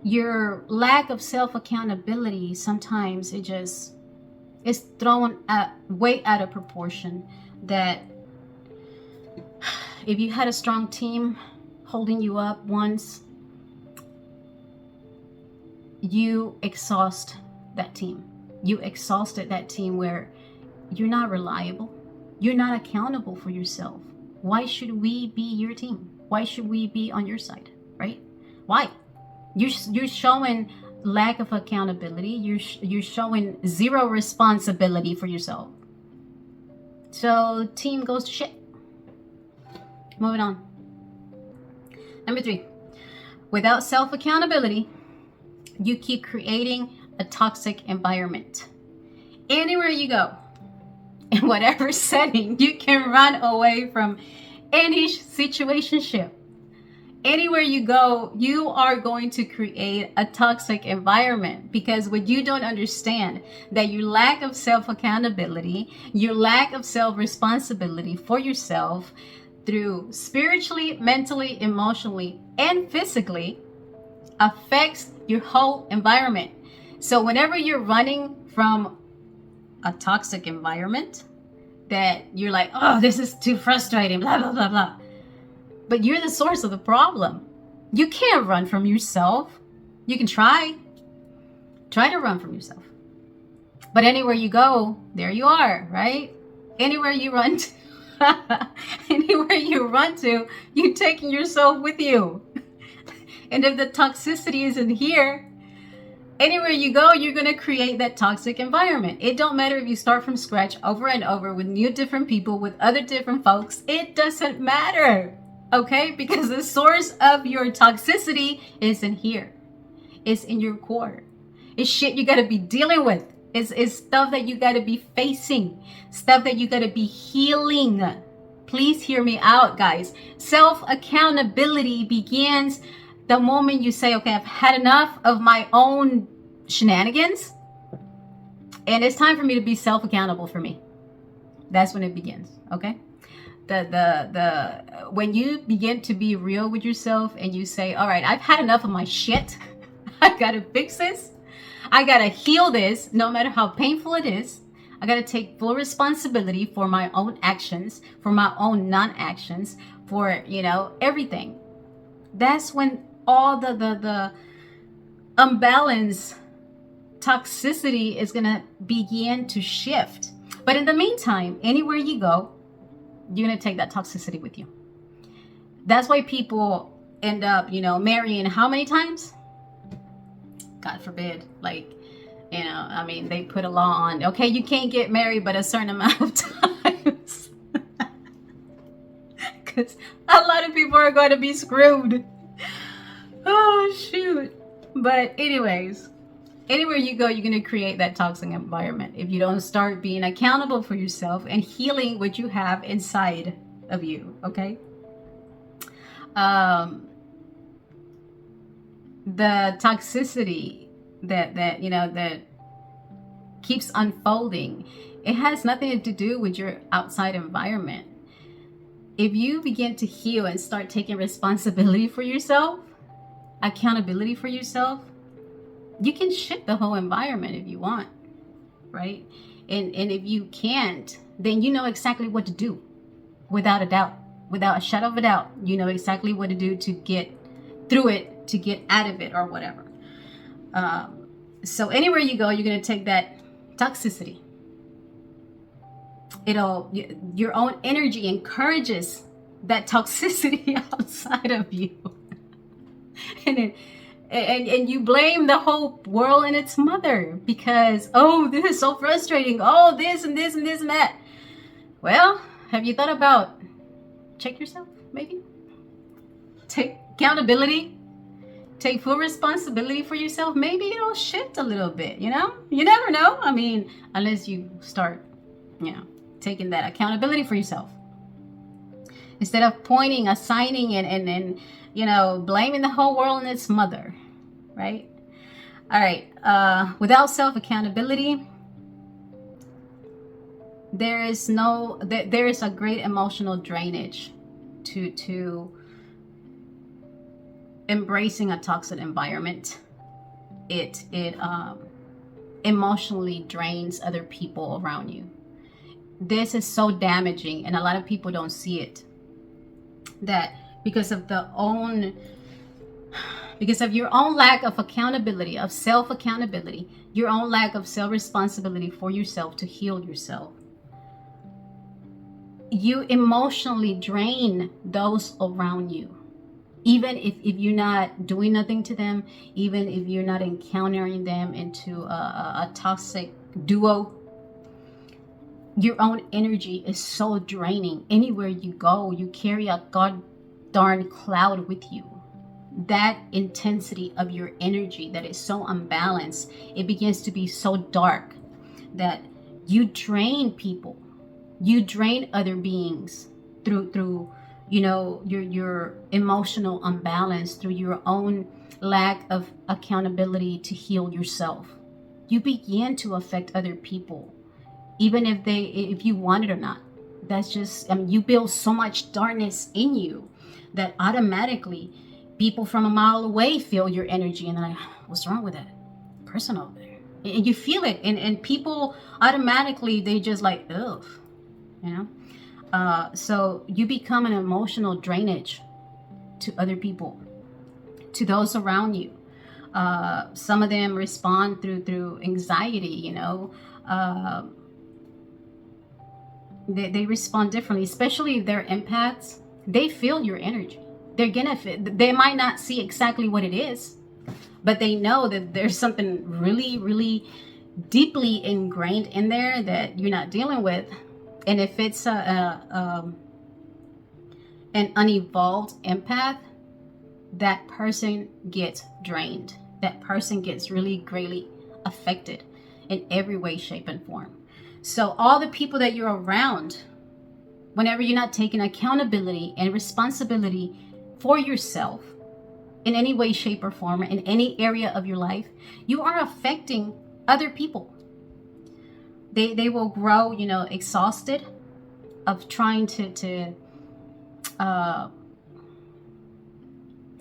your lack of self-accountability. Sometimes it's thrown way out of proportion, that If you had a strong team holding you up once, you exhaust that team. You exhausted that team where you're not reliable. You're not accountable for yourself. Why should we be your team? Why should we be on your side, right? Why? You're showing lack of accountability. You're showing zero responsibility for yourself. So team goes to shit. Moving on. Number 3, without self-accountability, you keep creating a toxic environment. Anywhere you go, in whatever setting, you can run away from any situationship. Anywhere you go, you are going to create a toxic environment, because what you don't understand, that your lack of self-accountability, your lack of self-responsibility for yourself through spiritually, mentally, emotionally, and physically affects your whole environment. So whenever you're running from a toxic environment that you're like, oh, this is too frustrating, blah, blah, blah, blah. But you're the source of the problem. You can't run from yourself. You can try to run from yourself. But anywhere you go, there you are, right? Anywhere you run to, anywhere you run to, you're taking yourself with you. And if the toxicity isn't here, anywhere you go, you're going to create that toxic environment. It don't matter if you start from scratch over and over with new different people, with other different folks. It doesn't matter, okay? Because the source of your toxicity isn't here. It's in your core. It's shit you got to be dealing with. It's stuff that you got to be facing. Stuff that you got to be healing. Please hear me out, guys. Self-accountability begins the moment you say, okay, I've had enough of my own shenanigans, and it's time for me to be self-accountable for me. That's when it begins, okay? When you begin to be real with yourself and you say, all right, I've had enough of my shit. I gotta fix this. I gotta heal this, no matter how painful it is. I gotta take full responsibility for my own actions, for my own non-actions, for, everything. That's when all the unbalanced toxicity is gonna begin to shift. But in the meantime, anywhere you go, you're gonna take that toxicity with you. That's why people end up, marrying how many times? God forbid. They put a law on, okay, you can't get married but a certain amount of times. Because a lot of people are going to be screwed. Oh, shoot. But anyways, anywhere you go, you're going to create that toxic environment if you don't start being accountable for yourself and healing what you have inside of you, okay? The toxicity that keeps unfolding, it has nothing to do with your outside environment. If you begin to heal and start taking responsibility for yourself, accountability for yourself, you can shift the whole environment if you want, right? And if you can't, then you know exactly what to do, without a doubt, without a shadow of a doubt. You know exactly what to do to get through it, to get out of it, or whatever. So anywhere you go, you're going to take that toxicity. Your own energy encourages that toxicity outside of you. And you blame the whole world and its mother because, oh, this is so frustrating. Oh, this and this and this and that. Well, have you thought about, check yourself, maybe? Take accountability. Take full responsibility for yourself. Maybe it'll shift a little bit, You never know. Unless you start, taking that accountability for yourself. Instead of pointing, assigning, and blaming the whole world and its mother, right? All right. Without self-accountability, there is a great emotional drainage to embracing a toxic environment. It emotionally drains other people around you. This is so damaging, and a lot of people don't see it. that because of your own lack of accountability, of self accountability, your own lack of self responsibility for yourself to heal yourself, you emotionally drain those around you. Even if you're not doing nothing to them, even if you're not encountering them into a toxic duo, your own energy is so draining. Anywhere you go, you carry a god darn cloud with you. That intensity of your energy that is so unbalanced, it begins to be so dark that you drain people, you drain other beings through your emotional imbalance, through your own lack of accountability to heal yourself. You begin to affect other people, even if you want it or not. That's just, you build so much darkness in you that automatically people from a mile away feel your energy, and they're like, what's wrong with that person over there? And you feel it, and people automatically, they just like, ugh, so you become an emotional drainage to other people, to those around you. Some of them respond through anxiety, they respond differently, especially if they're empaths. They feel your energy. They might not see exactly what it is, but they know that there's something really, really deeply ingrained in there that you're not dealing with. And if it's an unevolved empath, that person gets drained. That person gets really greatly affected in every way, shape, and form. So all the people that you're around, whenever you're not taking accountability and responsibility for yourself in any way, shape, or form, in any area of your life, you are affecting other people. They will grow, exhausted of trying to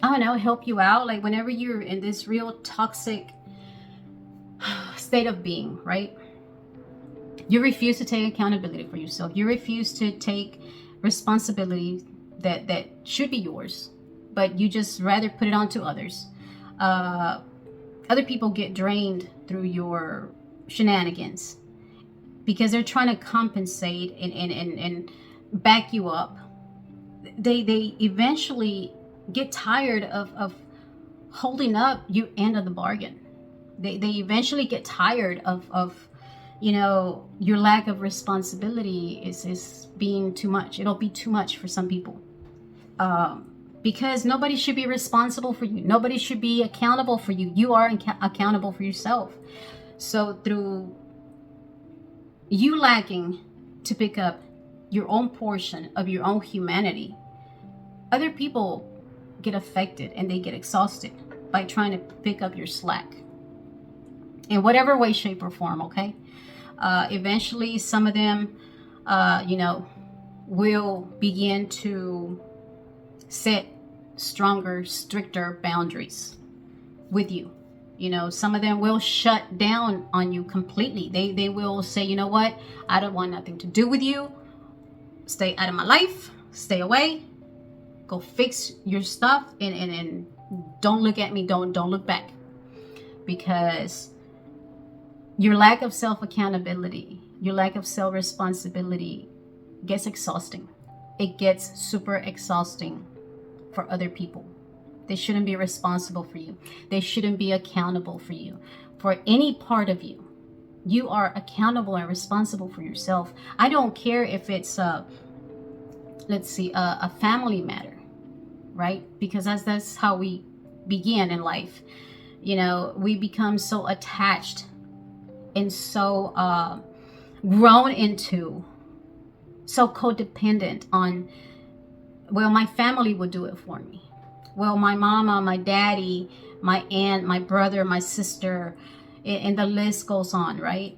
help you out. Like whenever you're in this real toxic state of being, right? You refuse to take accountability for yourself. You refuse to take responsibility that should be yours, but you just rather put it onto others. Other people get drained through your shenanigans because they're trying to compensate and back you up. They eventually get tired of holding up your end of the bargain. They eventually get tired of your lack of responsibility is being too much. It'll be too much for some people. Because nobody should be responsible for you. Nobody should be accountable for you. You are accountable for yourself. So through you lacking to pick up your own portion of your own humanity, other people get affected and they get exhausted by trying to pick up your slack in whatever way, shape, or form. Okay. Eventually some of them will begin to set stronger, stricter boundaries with you. Some of them will shut down on you completely. They will say, you know what, I don't want nothing to do with you. Stay out of my life. Stay away. Go fix your stuff and don't look at me. Don't look back. Because your lack of self-accountability, your lack of self-responsibility gets exhausting. It gets super exhausting for other people. They shouldn't be responsible for you. They shouldn't be accountable for you. For any part of you, you are accountable and responsible for yourself. I don't care if it's a family matter, right? Because that's how we begin in life. We become so attached and so grown into, so codependent on, well, my family will do it for me. Well, my mama, my daddy, my aunt, my brother, my sister, and the list goes on, right?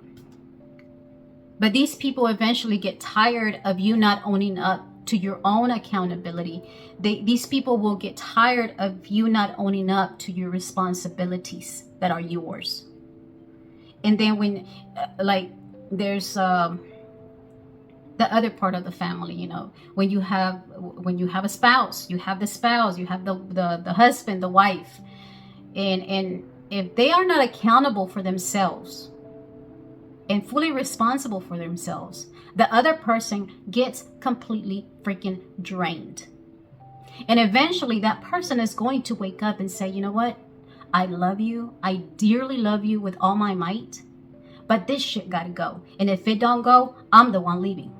But these people eventually get tired of you not owning up to your own accountability. These people will get tired of you not owning up to your responsibilities that are yours. And then when, there's the other part of the family. When you have a spouse, you have the spouse, you have the husband, the wife, and if they are not accountable for themselves and fully responsible for themselves, the other person gets completely freaking drained. And eventually that person is going to wake up and say, you know what? I love you. I dearly love you with all my might, but this shit gotta go. And if it don't go, I'm the one leaving.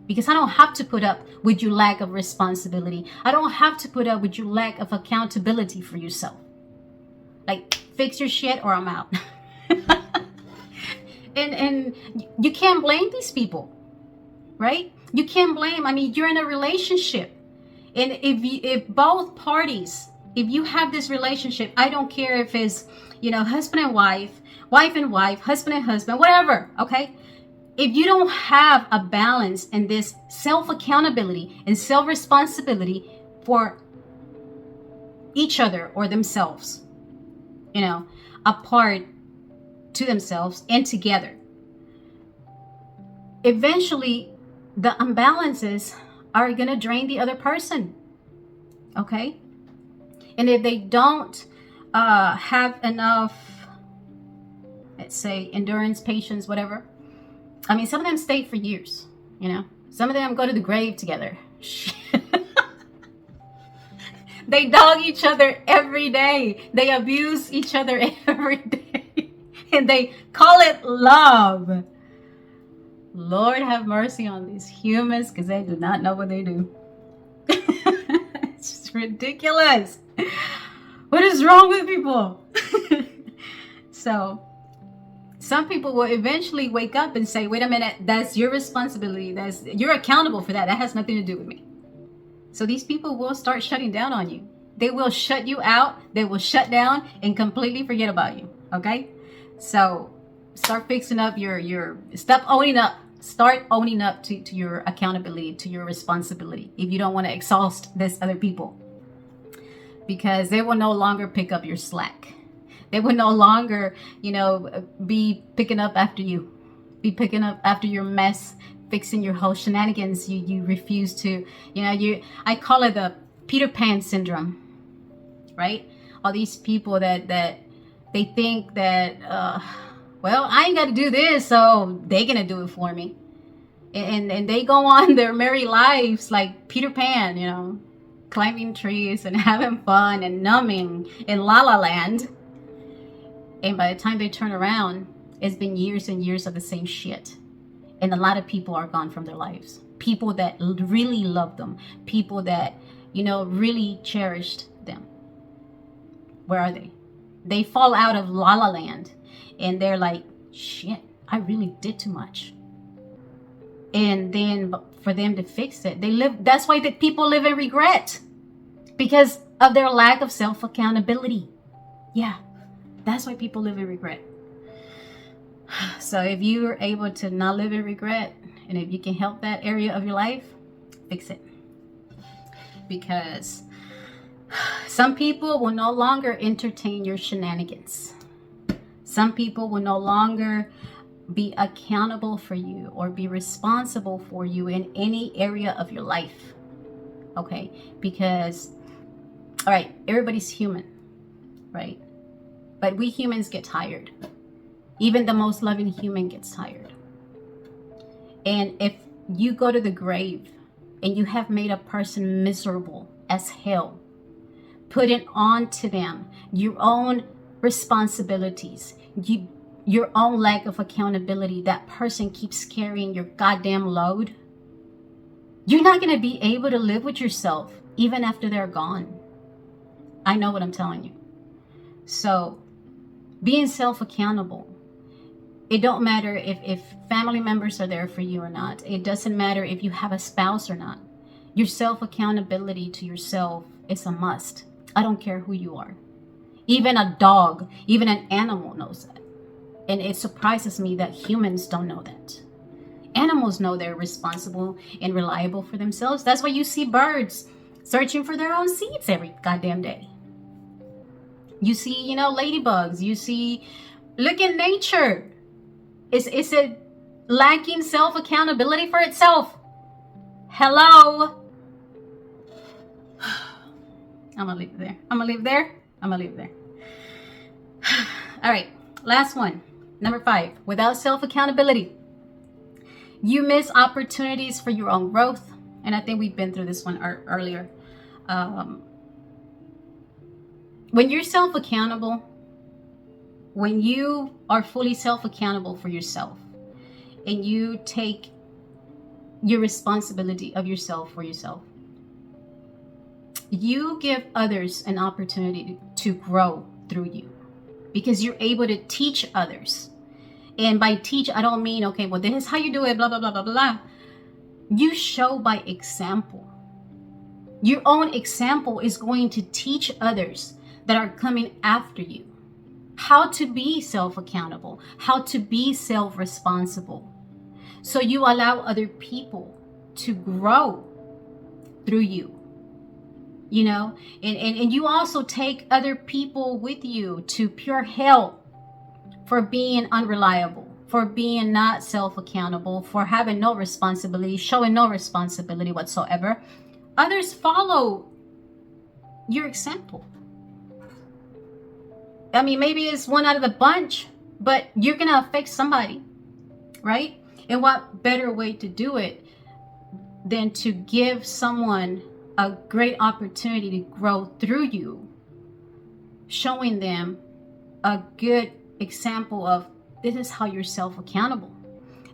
Because I don't have to put up with your lack of responsibility. I don't have to put up with your lack of accountability for yourself. Like, fix your shit or I'm out. And you can't blame these people, right? You can't blame. I mean, you're in a relationship. And if both parties, if you have this relationship, I don't care if it's, husband and wife and wife, husband and husband, whatever, okay? If you don't have a balance in this self-accountability and self-responsibility for each other or themselves, apart to themselves and together, eventually the imbalances are going to drain the other person, okay? And if they don't have enough, let's say, endurance, patience, whatever. I mean, some of them stayed for years, Some of them go to the grave together. They dog each other every day. They abuse each other every day. And they call it love. Lord have mercy on these humans, because they do not know what they do. It's just ridiculous. What is wrong with people? So some people will eventually wake up and say, wait a minute, that's your responsibility. You're accountable for that. That has nothing to do with me. So these people will start shutting down on you. They will shut you out. They will shut down and completely forget about you. Okay? So start fixing up stop owning up. Start owning up to your accountability, to your responsibility, if you don't want to exhaust this other people. Because they will no longer pick up your slack. They will no longer, be picking up after you. Be picking up after your mess, fixing your whole shenanigans. You refuse to, I call it the Peter Pan syndrome, right? All these people that they think that, well, I ain't got to do this, so they're going to do it for me. And they go on their merry lives like Peter Pan, climbing trees and having fun and numbing in La La Land. And by the time they turn around, it's been years and years of the same shit. And a lot of people are gone from their lives. People that really loved them. People that, really cherished them. Where are they? They fall out of La La Land. And they're like, shit, I really did too much. And then for them to fix it, that's why people live in regret. Because of their lack of self-accountability. Yeah, that's why people live in regret. So if you are able to not live in regret, and if you can help that area of your life, fix it. Because some people will no longer entertain your shenanigans. Some people will no longer be accountable for you or be responsible for you in any area of your life. Okay? Because, all right, everybody's human, right? But we humans get tired. Even the most loving human gets tired. And if you go to the grave and you have made a person miserable as hell, put it on to them your own responsibilities, your own lack of accountability, that person keeps carrying your goddamn load, you're not going to be able to live with yourself even after they're gone. I know what I'm telling you. So being self-accountable, it don't matter if family members are there for you or not. It doesn't matter if you have a spouse or not. Your self-accountability to yourself is a must. I don't care who you are. Even a dog, even an animal knows that. And it surprises me that humans don't know that. Animals know they're responsible and reliable for themselves. That's why you see birds searching for their own seeds every goddamn day. You see, ladybugs. You see, look at nature. Is it lacking self-accountability for itself? Hello. I'm gonna leave it there. I'm gonna leave it there. I'm gonna leave it there. All right, last one. Number 5, without self-accountability, you miss opportunities for your own growth. And I think we've been through this one earlier. When you're self-accountable, when you are fully self-accountable for yourself, and you take your responsibility of yourself for yourself, you give others an opportunity to grow through you, because you're able to teach others. And by teach, I don't mean, okay, well, this is how you do it, blah, blah, blah, blah, blah. You show by example. Your own example is going to teach others that are coming after you how to be self-accountable, how to be self-responsible. So you allow other people to grow through you. You know, and you also take other people with you to pure hell for being unreliable, for being not self-accountable, for having no responsibility, showing no responsibility whatsoever. Others follow your example. I mean, maybe it's one out of the bunch, but you're going to affect somebody, right? And what better way to do it than to give someone a great opportunity to grow through you, showing them a good example of, this is how you're self-accountable.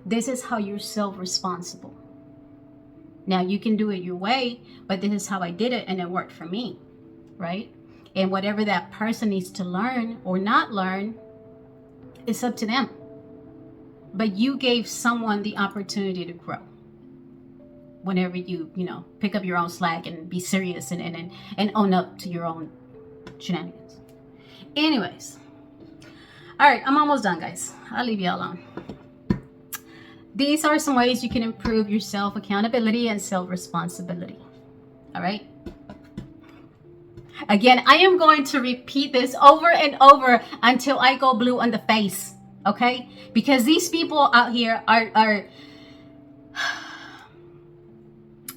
This is how you're self-responsible. Now you can do it your way, but this is how I did it and it worked for me, right? And whatever that person needs to learn or not learn, it's up to them. But you gave someone the opportunity to grow. Whenever you pick up your own slack and be serious and own up to your own shenanigans. Anyways. All right, I'm almost done, guys. I'll leave you alone. These are some ways you can improve your self-accountability and self-responsibility. All right. Again, I am going to repeat this over and over until I go blue on the face. Okay? Because these people out here are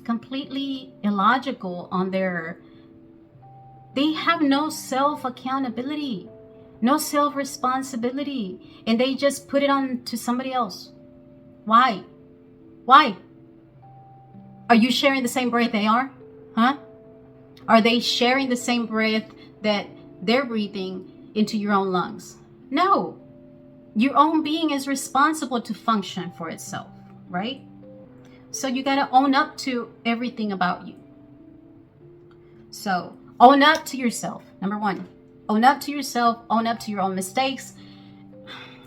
completely illogical on they have no self-accountability, no self-responsibility, and they just put it on to somebody else. Why? Are you sharing the same breath they are? Huh? Are they sharing the same breath that they're breathing into your own lungs? No. Your own being is responsible to function for itself, right? So you got to own up to everything about you. So own up to yourself. Number 1, own up to yourself. Own up to your own mistakes.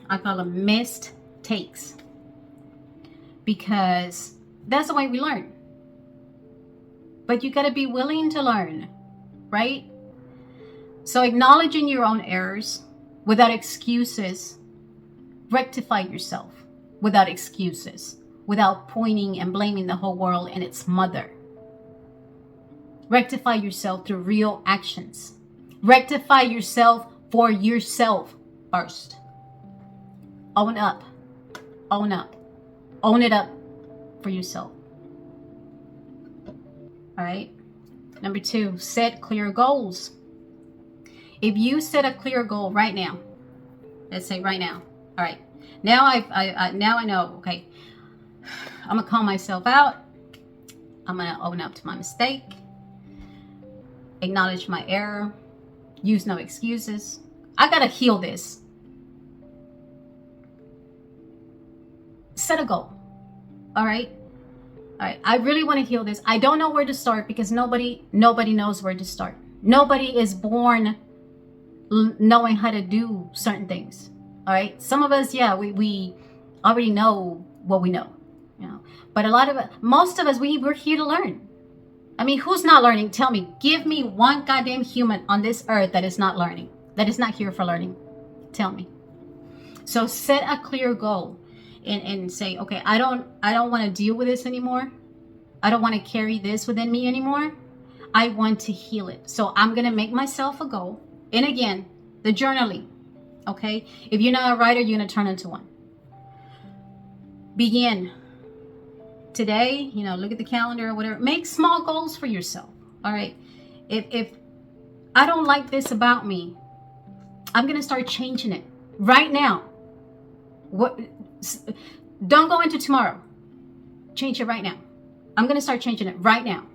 I call them missed takes. Because that's the way we learn. But you got to be willing to learn, right? So acknowledging your own errors without excuses. Rectify yourself without excuses. Without pointing and blaming the whole world and its mother. Rectify yourself through real actions. Rectify yourself for yourself first. Own up. Own up. Own it up for yourself. All right. Number 2, set clear goals. If you set a clear goal right now, let's say right now. All right. Now I know, okay. I'm going to call myself out. I'm going to own up to my mistake. Acknowledge my error. Use no excuses. I got to heal this. Set a goal. All right. All right. I really want to heal this. I don't know where to start because nobody knows where to start. Nobody is born knowing how to do certain things. All right. Some of us, yeah, we already know what we know. But most of us, we're here to learn. I mean, who's not learning? Tell me. Give me one goddamn human on this earth that is not learning, that is not here for learning. Tell me. So set a clear goal and say, okay, I don't want to deal with this anymore. I don't want to carry this within me anymore. I want to heal it. So I'm going to make myself a goal. And again, the journaling. Okay. If you're not a writer, you're going to turn into one. Begin today, look at the calendar or whatever. Make small goals for yourself. All right. If I don't like this about me, I'm going to start changing it right now. Don't go into tomorrow. Change it right now. I'm going to start changing it right now.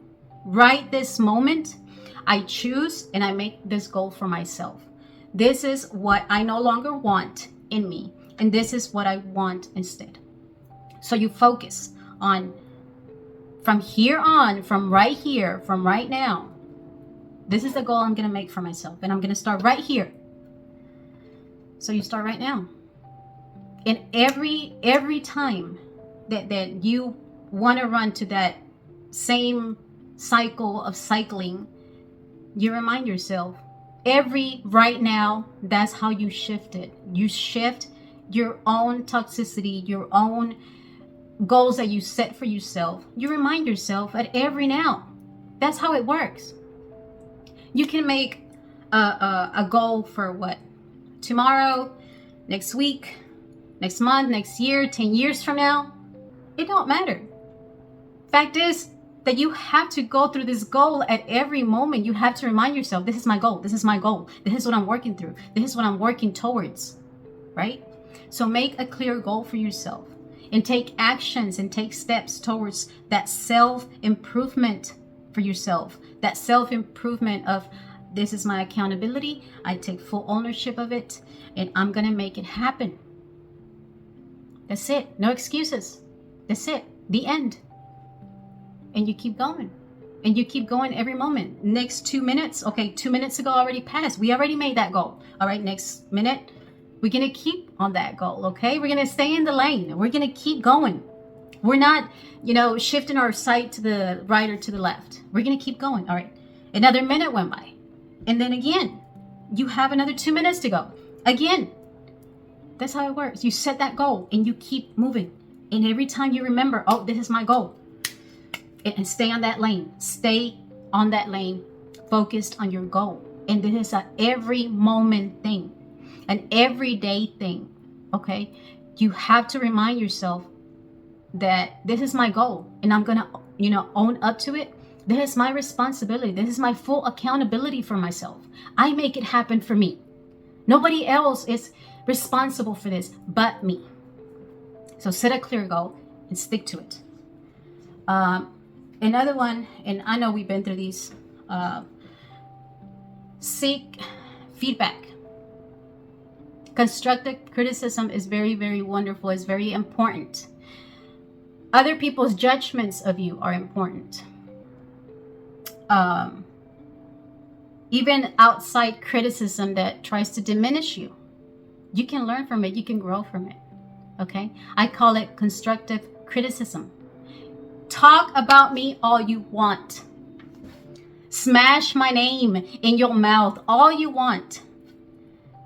Right this moment, I choose and I make this goal for myself. This is what I no longer want in me, and this is what I want instead. So you focus on from here on, from right here, from right now. This is the goal I'm going to make for myself, and I'm going to start right here. So you start right now. And every time that you want to run to that same cycle of cycling, you remind yourself, right now, that's how you shift it. You shift your own toxicity, your own goals that you set for yourself. You remind yourself at every now. That's how it works. You can make a goal for what? Tomorrow, next week, next month, next year, 10 years from now. It don't matter. Fact is that you have to go through this goal at every moment. You have to remind yourself, this is my goal. This is my goal. This is what I'm working through. This is what I'm working towards, right? So make a clear goal for yourself and take actions and take steps towards that self-improvement for yourself. That self-improvement of, this is my accountability. I take full ownership of it, and I'm going to make it happen. That's it. No excuses. That's it. The end. And you keep going. And you keep going every moment. Next 2 minutes. Okay, 2 minutes ago already passed. We already made that goal. All right, next minute, we're going to keep on that goal, okay? We're going to stay in the lane. We're going to keep going. We're not, shifting our sight to the right or to the left. We're going to keep going. All right. Another minute went by. And then again, you have another 2 minutes to go. Again. That's how it works. You set that goal and you keep moving. And every time you remember, oh, this is my goal. And stay on that lane. Stay on that lane, focused on your goal. And this is an every moment thing, an everyday thing. Okay? You have to remind yourself that this is my goal and I'm going to, own up to it. This is my responsibility. This is my full accountability for myself. I make it happen for me. Nobody else is responsible for this but me. So set a clear goal and stick to it. Another one, and I know we've been through these, seek feedback. Constructive criticism is very, very wonderful. It's very important. Other people's judgments of you are important. Even outside criticism that tries to diminish you, you can learn from it. You can grow from it. Okay? I call it constructive criticism. Talk about me all you want. Smash my name in your mouth all you want.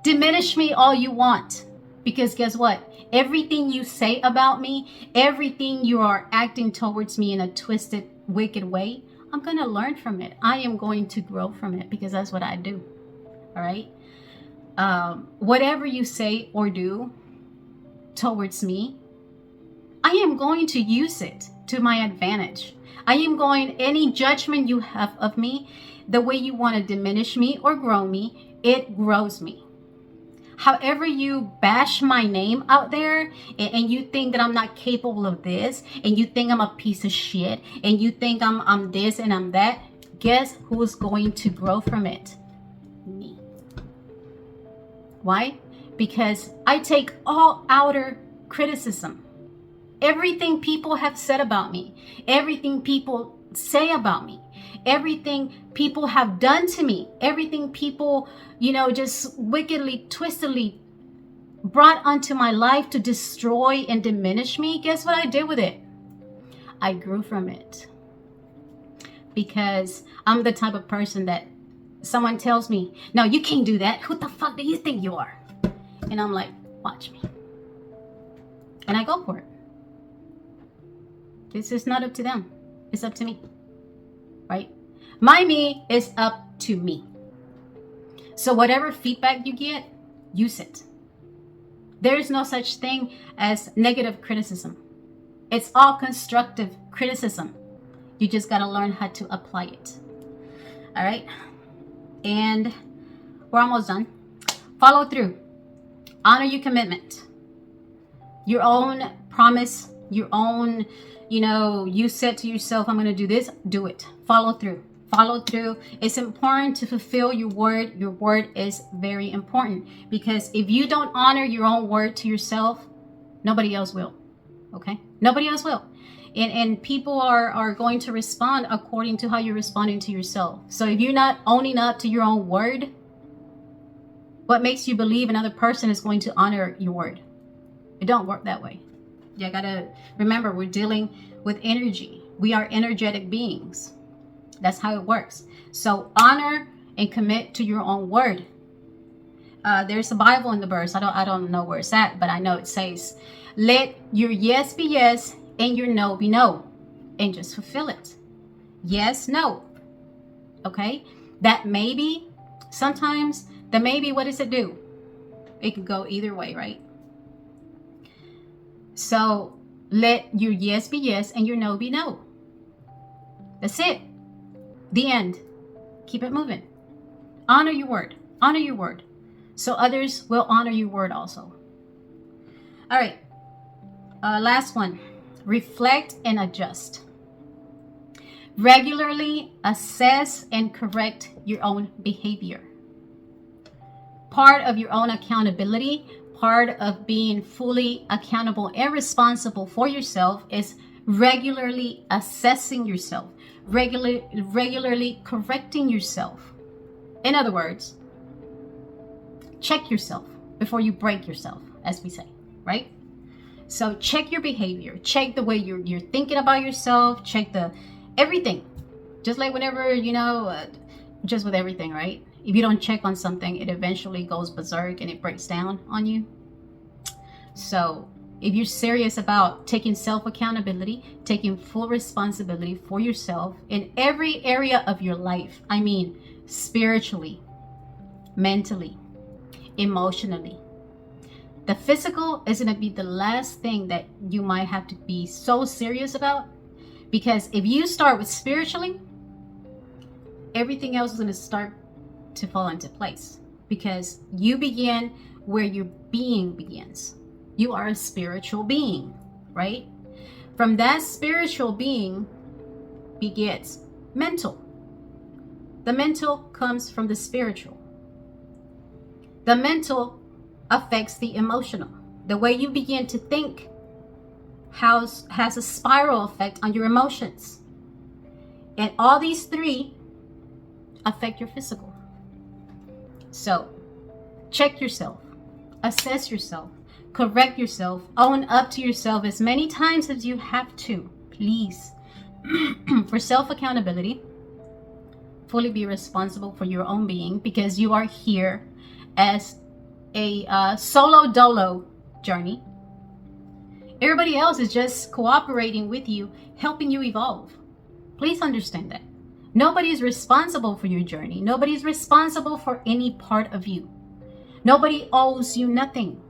Diminish me all you want. Because guess what? Everything you say about me, everything you are acting towards me in a twisted, wicked way, I'm going to learn from it. I am going to grow from it because that's what I do. All right? Whatever you say or do towards me, I am going to use it to my advantage. Any judgment you have of me, the way you want to diminish me or grow me, it grows me. However you bash my name out there and you think that I'm not capable of this, and you think I'm a piece of shit, and you think I'm this and I'm that, guess who's going to grow from it? Me. Why? Because I take all outer criticism. Everything people have said about me, everything people say about me, everything people have done to me, everything people, just wickedly, twistedly brought onto my life to destroy and diminish me. Guess what I did with it? I grew from it. Because I'm the type of person that someone tells me, no, you can't do that. Who the fuck do you think you are? And I'm like, watch me. And I go for it. This is not up to them. It's up to me. Right? My me is up to me. So whatever feedback you get, use it. There is no such thing as negative criticism. It's all constructive criticism. You just got to learn how to apply it. All right. And we're almost done. Follow through. Honor your commitment. Your own promise, your own, you said to yourself, I'm going to do this, do it. Follow through. Follow through. It's important to fulfill your word. Your word is very important, because if you don't honor your own word to yourself, nobody else will. Okay? Nobody else will. And people are going to respond according to how you're responding to yourself. So if you're not owning up to your own word, what makes you believe another person is going to honor your word? It don't work that way. You gotta remember, we're dealing with energy. We are energetic beings. That's how it works. So honor and commit to your own word. There's a Bible in the verse. I don't know where it's at, but I know it says, "Let your yes be yes and your no be no," and just fulfill it. Yes, no. Okay? That maybe, sometimes the maybe, what does it do? It can go either way, right? So let your yes be yes and your no be no. That's it. The end. Keep it moving. Honor your word. Honor your word. So others will honor your word also. All right. Last one. Reflect and adjust. Regularly assess and correct your own behavior. Part of your own accountability, part of being fully accountable and responsible for yourself is regularly assessing yourself, regularly correcting yourself. In other words, check yourself before you break yourself, as we say, right? So check your behavior, check the way you're thinking about yourself, check everything. Just like whenever, just with everything, right? If you don't check on something, it eventually goes berserk and it breaks down on you. So if you're serious about taking self-accountability, taking full responsibility for yourself in every area of your life, I mean, spiritually, mentally, emotionally, the physical is going to be the last thing that you might have to be so serious about. Because if you start with spiritually, everything else is going to start to fall into place, because you begin where your being begins. You are a spiritual being, right? From that spiritual being begets mental. The mental comes from the spiritual. The mental affects the emotional. The way you begin to think has a spiral effect on your emotions. And all these three affect your physical. So, check yourself, assess yourself, correct yourself, own up to yourself as many times as you have to, please. For self-accountability, fully be responsible for your own being, because you are here as a solo dolo journey. Everybody else is just cooperating with you, helping you evolve. Please understand that. Nobody is responsible for your journey. Nobody is responsible for any part of you. Nobody owes you nothing.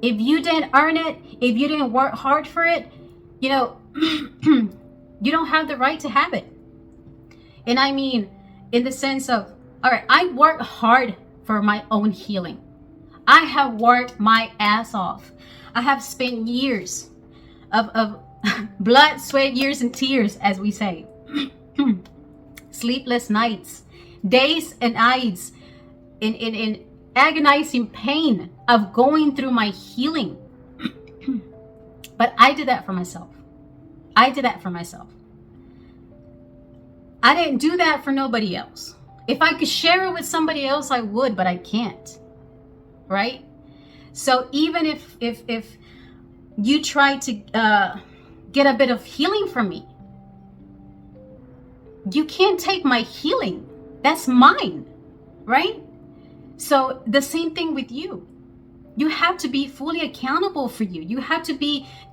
If you didn't earn it, if you didn't work hard for it, you don't have the right to have it. And I mean, in the sense of, all right, I worked hard for my own healing. I have worked my ass off. I have spent years of blood, sweat, years, and tears, as we say. Sleepless nights, days and nights in agonizing pain of going through my healing. But I did that for myself. I did that for myself. I didn't do that for nobody else. If I could share it with somebody else, I would, but I can't. Right? So even if you try to get a bit of healing from me, you can't take my healing. That's mine, right? So the same thing with you. You have to be fully accountable for you. You have to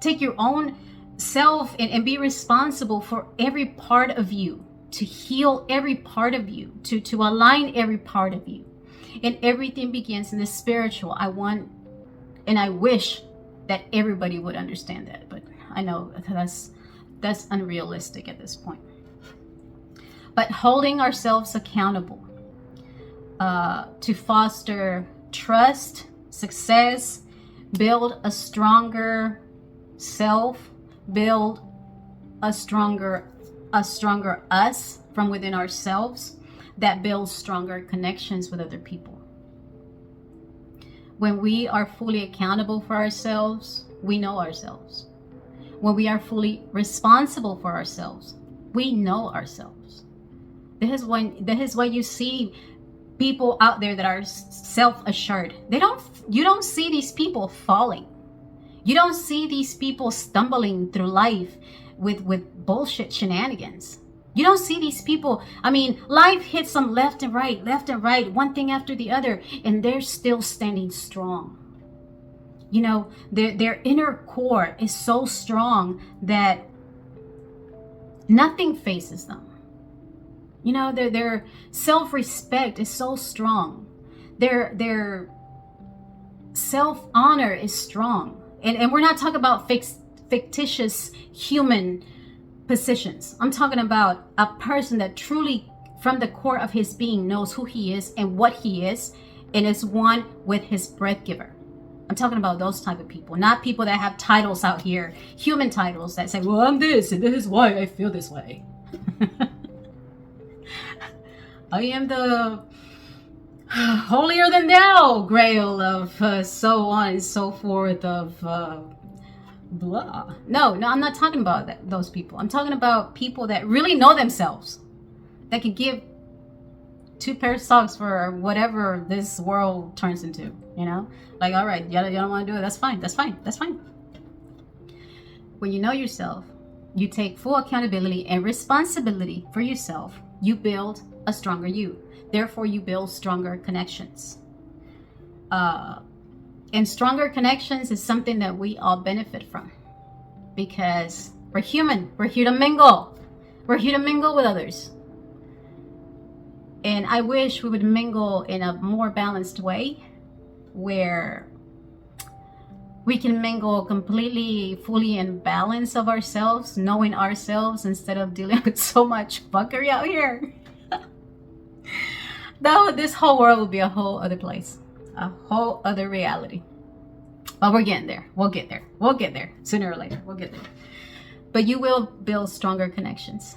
take your own self and be responsible for every part of you, to heal every part of you, to align every part of you. And everything begins in the spiritual. I want and I wish that everybody would understand that, but I know that's unrealistic at this point. But holding ourselves accountable to foster trust, success, build a stronger self, build a stronger us from within ourselves that builds stronger connections with other people. When we are fully accountable for ourselves, we know ourselves. When we are fully responsible for ourselves, we know ourselves. This is why you see people out there that are self-assured. You don't see these people falling. You don't see these people stumbling through life with bullshit shenanigans. You don't see these people. I mean, life hits them left and right, one thing after the other, and they're still standing strong. You know, their inner core is so strong that nothing faces them. You know, their self-respect is so strong. Their self-honor is strong. And we're not talking about fictitious human positions. I'm talking about a person that truly, from the core of his being, knows who he is and what he is, and is one with his breath giver. I'm talking about those type of people, not people that have titles out here, human titles that say, well, I'm this, and this is why I feel this way. I am the holier than thou grail of so on and so forth of blah. No, I'm not talking about those people. I'm talking about people that really know themselves, that can give 2 pairs of socks for whatever this world turns into, you know? Like, all right, you don't want to do it. That's fine. When you know yourself, you take full accountability and responsibility for yourself. You build a stronger you. Therefore, you build stronger connections. And stronger connections is something that we all benefit from, because we're human. We're here to mingle. We're here to mingle with others. And I wish we would mingle in a more balanced way, where we can mingle completely, fully in balance of ourselves, knowing ourselves, instead of dealing with so much fuckery out here. This whole world will be a whole other place, a whole other reality. But we're getting there. We'll get there sooner or later. We'll get there. But you will build stronger connections.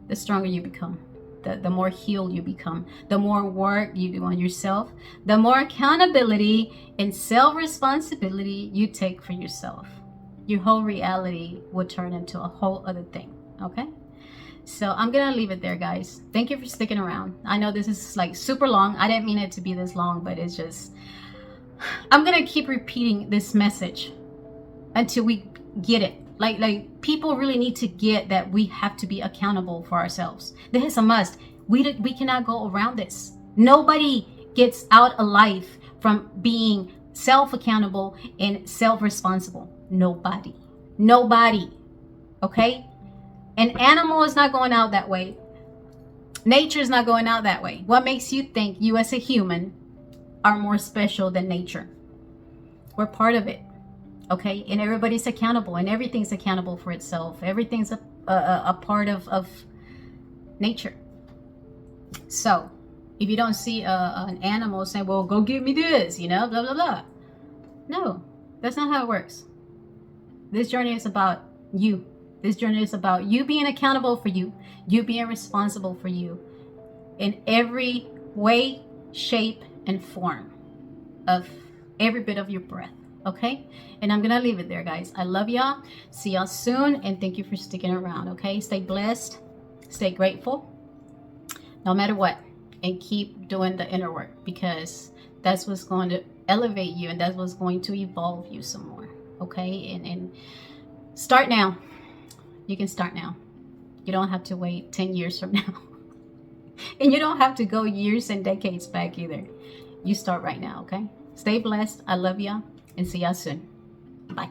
The stronger you become, the more healed you become, the more work you do on yourself, the more accountability and self-responsibility you take for yourself. Your whole reality will turn into a whole other thing. Okay? So I'm gonna leave it there, guys. Thank you for sticking around. I know this is like super long. I didn't mean it to be this long, but it's just, I'm gonna keep repeating this message until we get it. Like people really need to get that we have to be accountable for ourselves. This is a must. We cannot go around this. Nobody gets out alive from being self-accountable and self-responsible. Nobody. Okay? An animal is not going out that way. Nature is not going out that way. What makes you think you as a human are more special than nature? We're part of it. Okay? And everybody's accountable, and everything's accountable for itself. Everything's a part of nature. So if you don't see an animal saying, well, go give me this, you know, blah, blah, blah. No, that's not how it works. This journey is about you. This journey is about you being accountable for you being responsible for you in every way, shape, and form of every bit of your breath. Okay? And I'm gonna leave it there, guys. I love y'all. See y'all soon, and thank you for sticking around. Okay? Stay blessed, stay grateful, no matter what, and keep doing the inner work, because that's what's going to elevate you, and that's what's going to evolve you some more. Okay? And start now. You can start now. You don't have to wait 10 years from now. And you don't have to go years and decades back either. You start right now, okay? Stay blessed. I love y'all, and see y'all soon. Bye.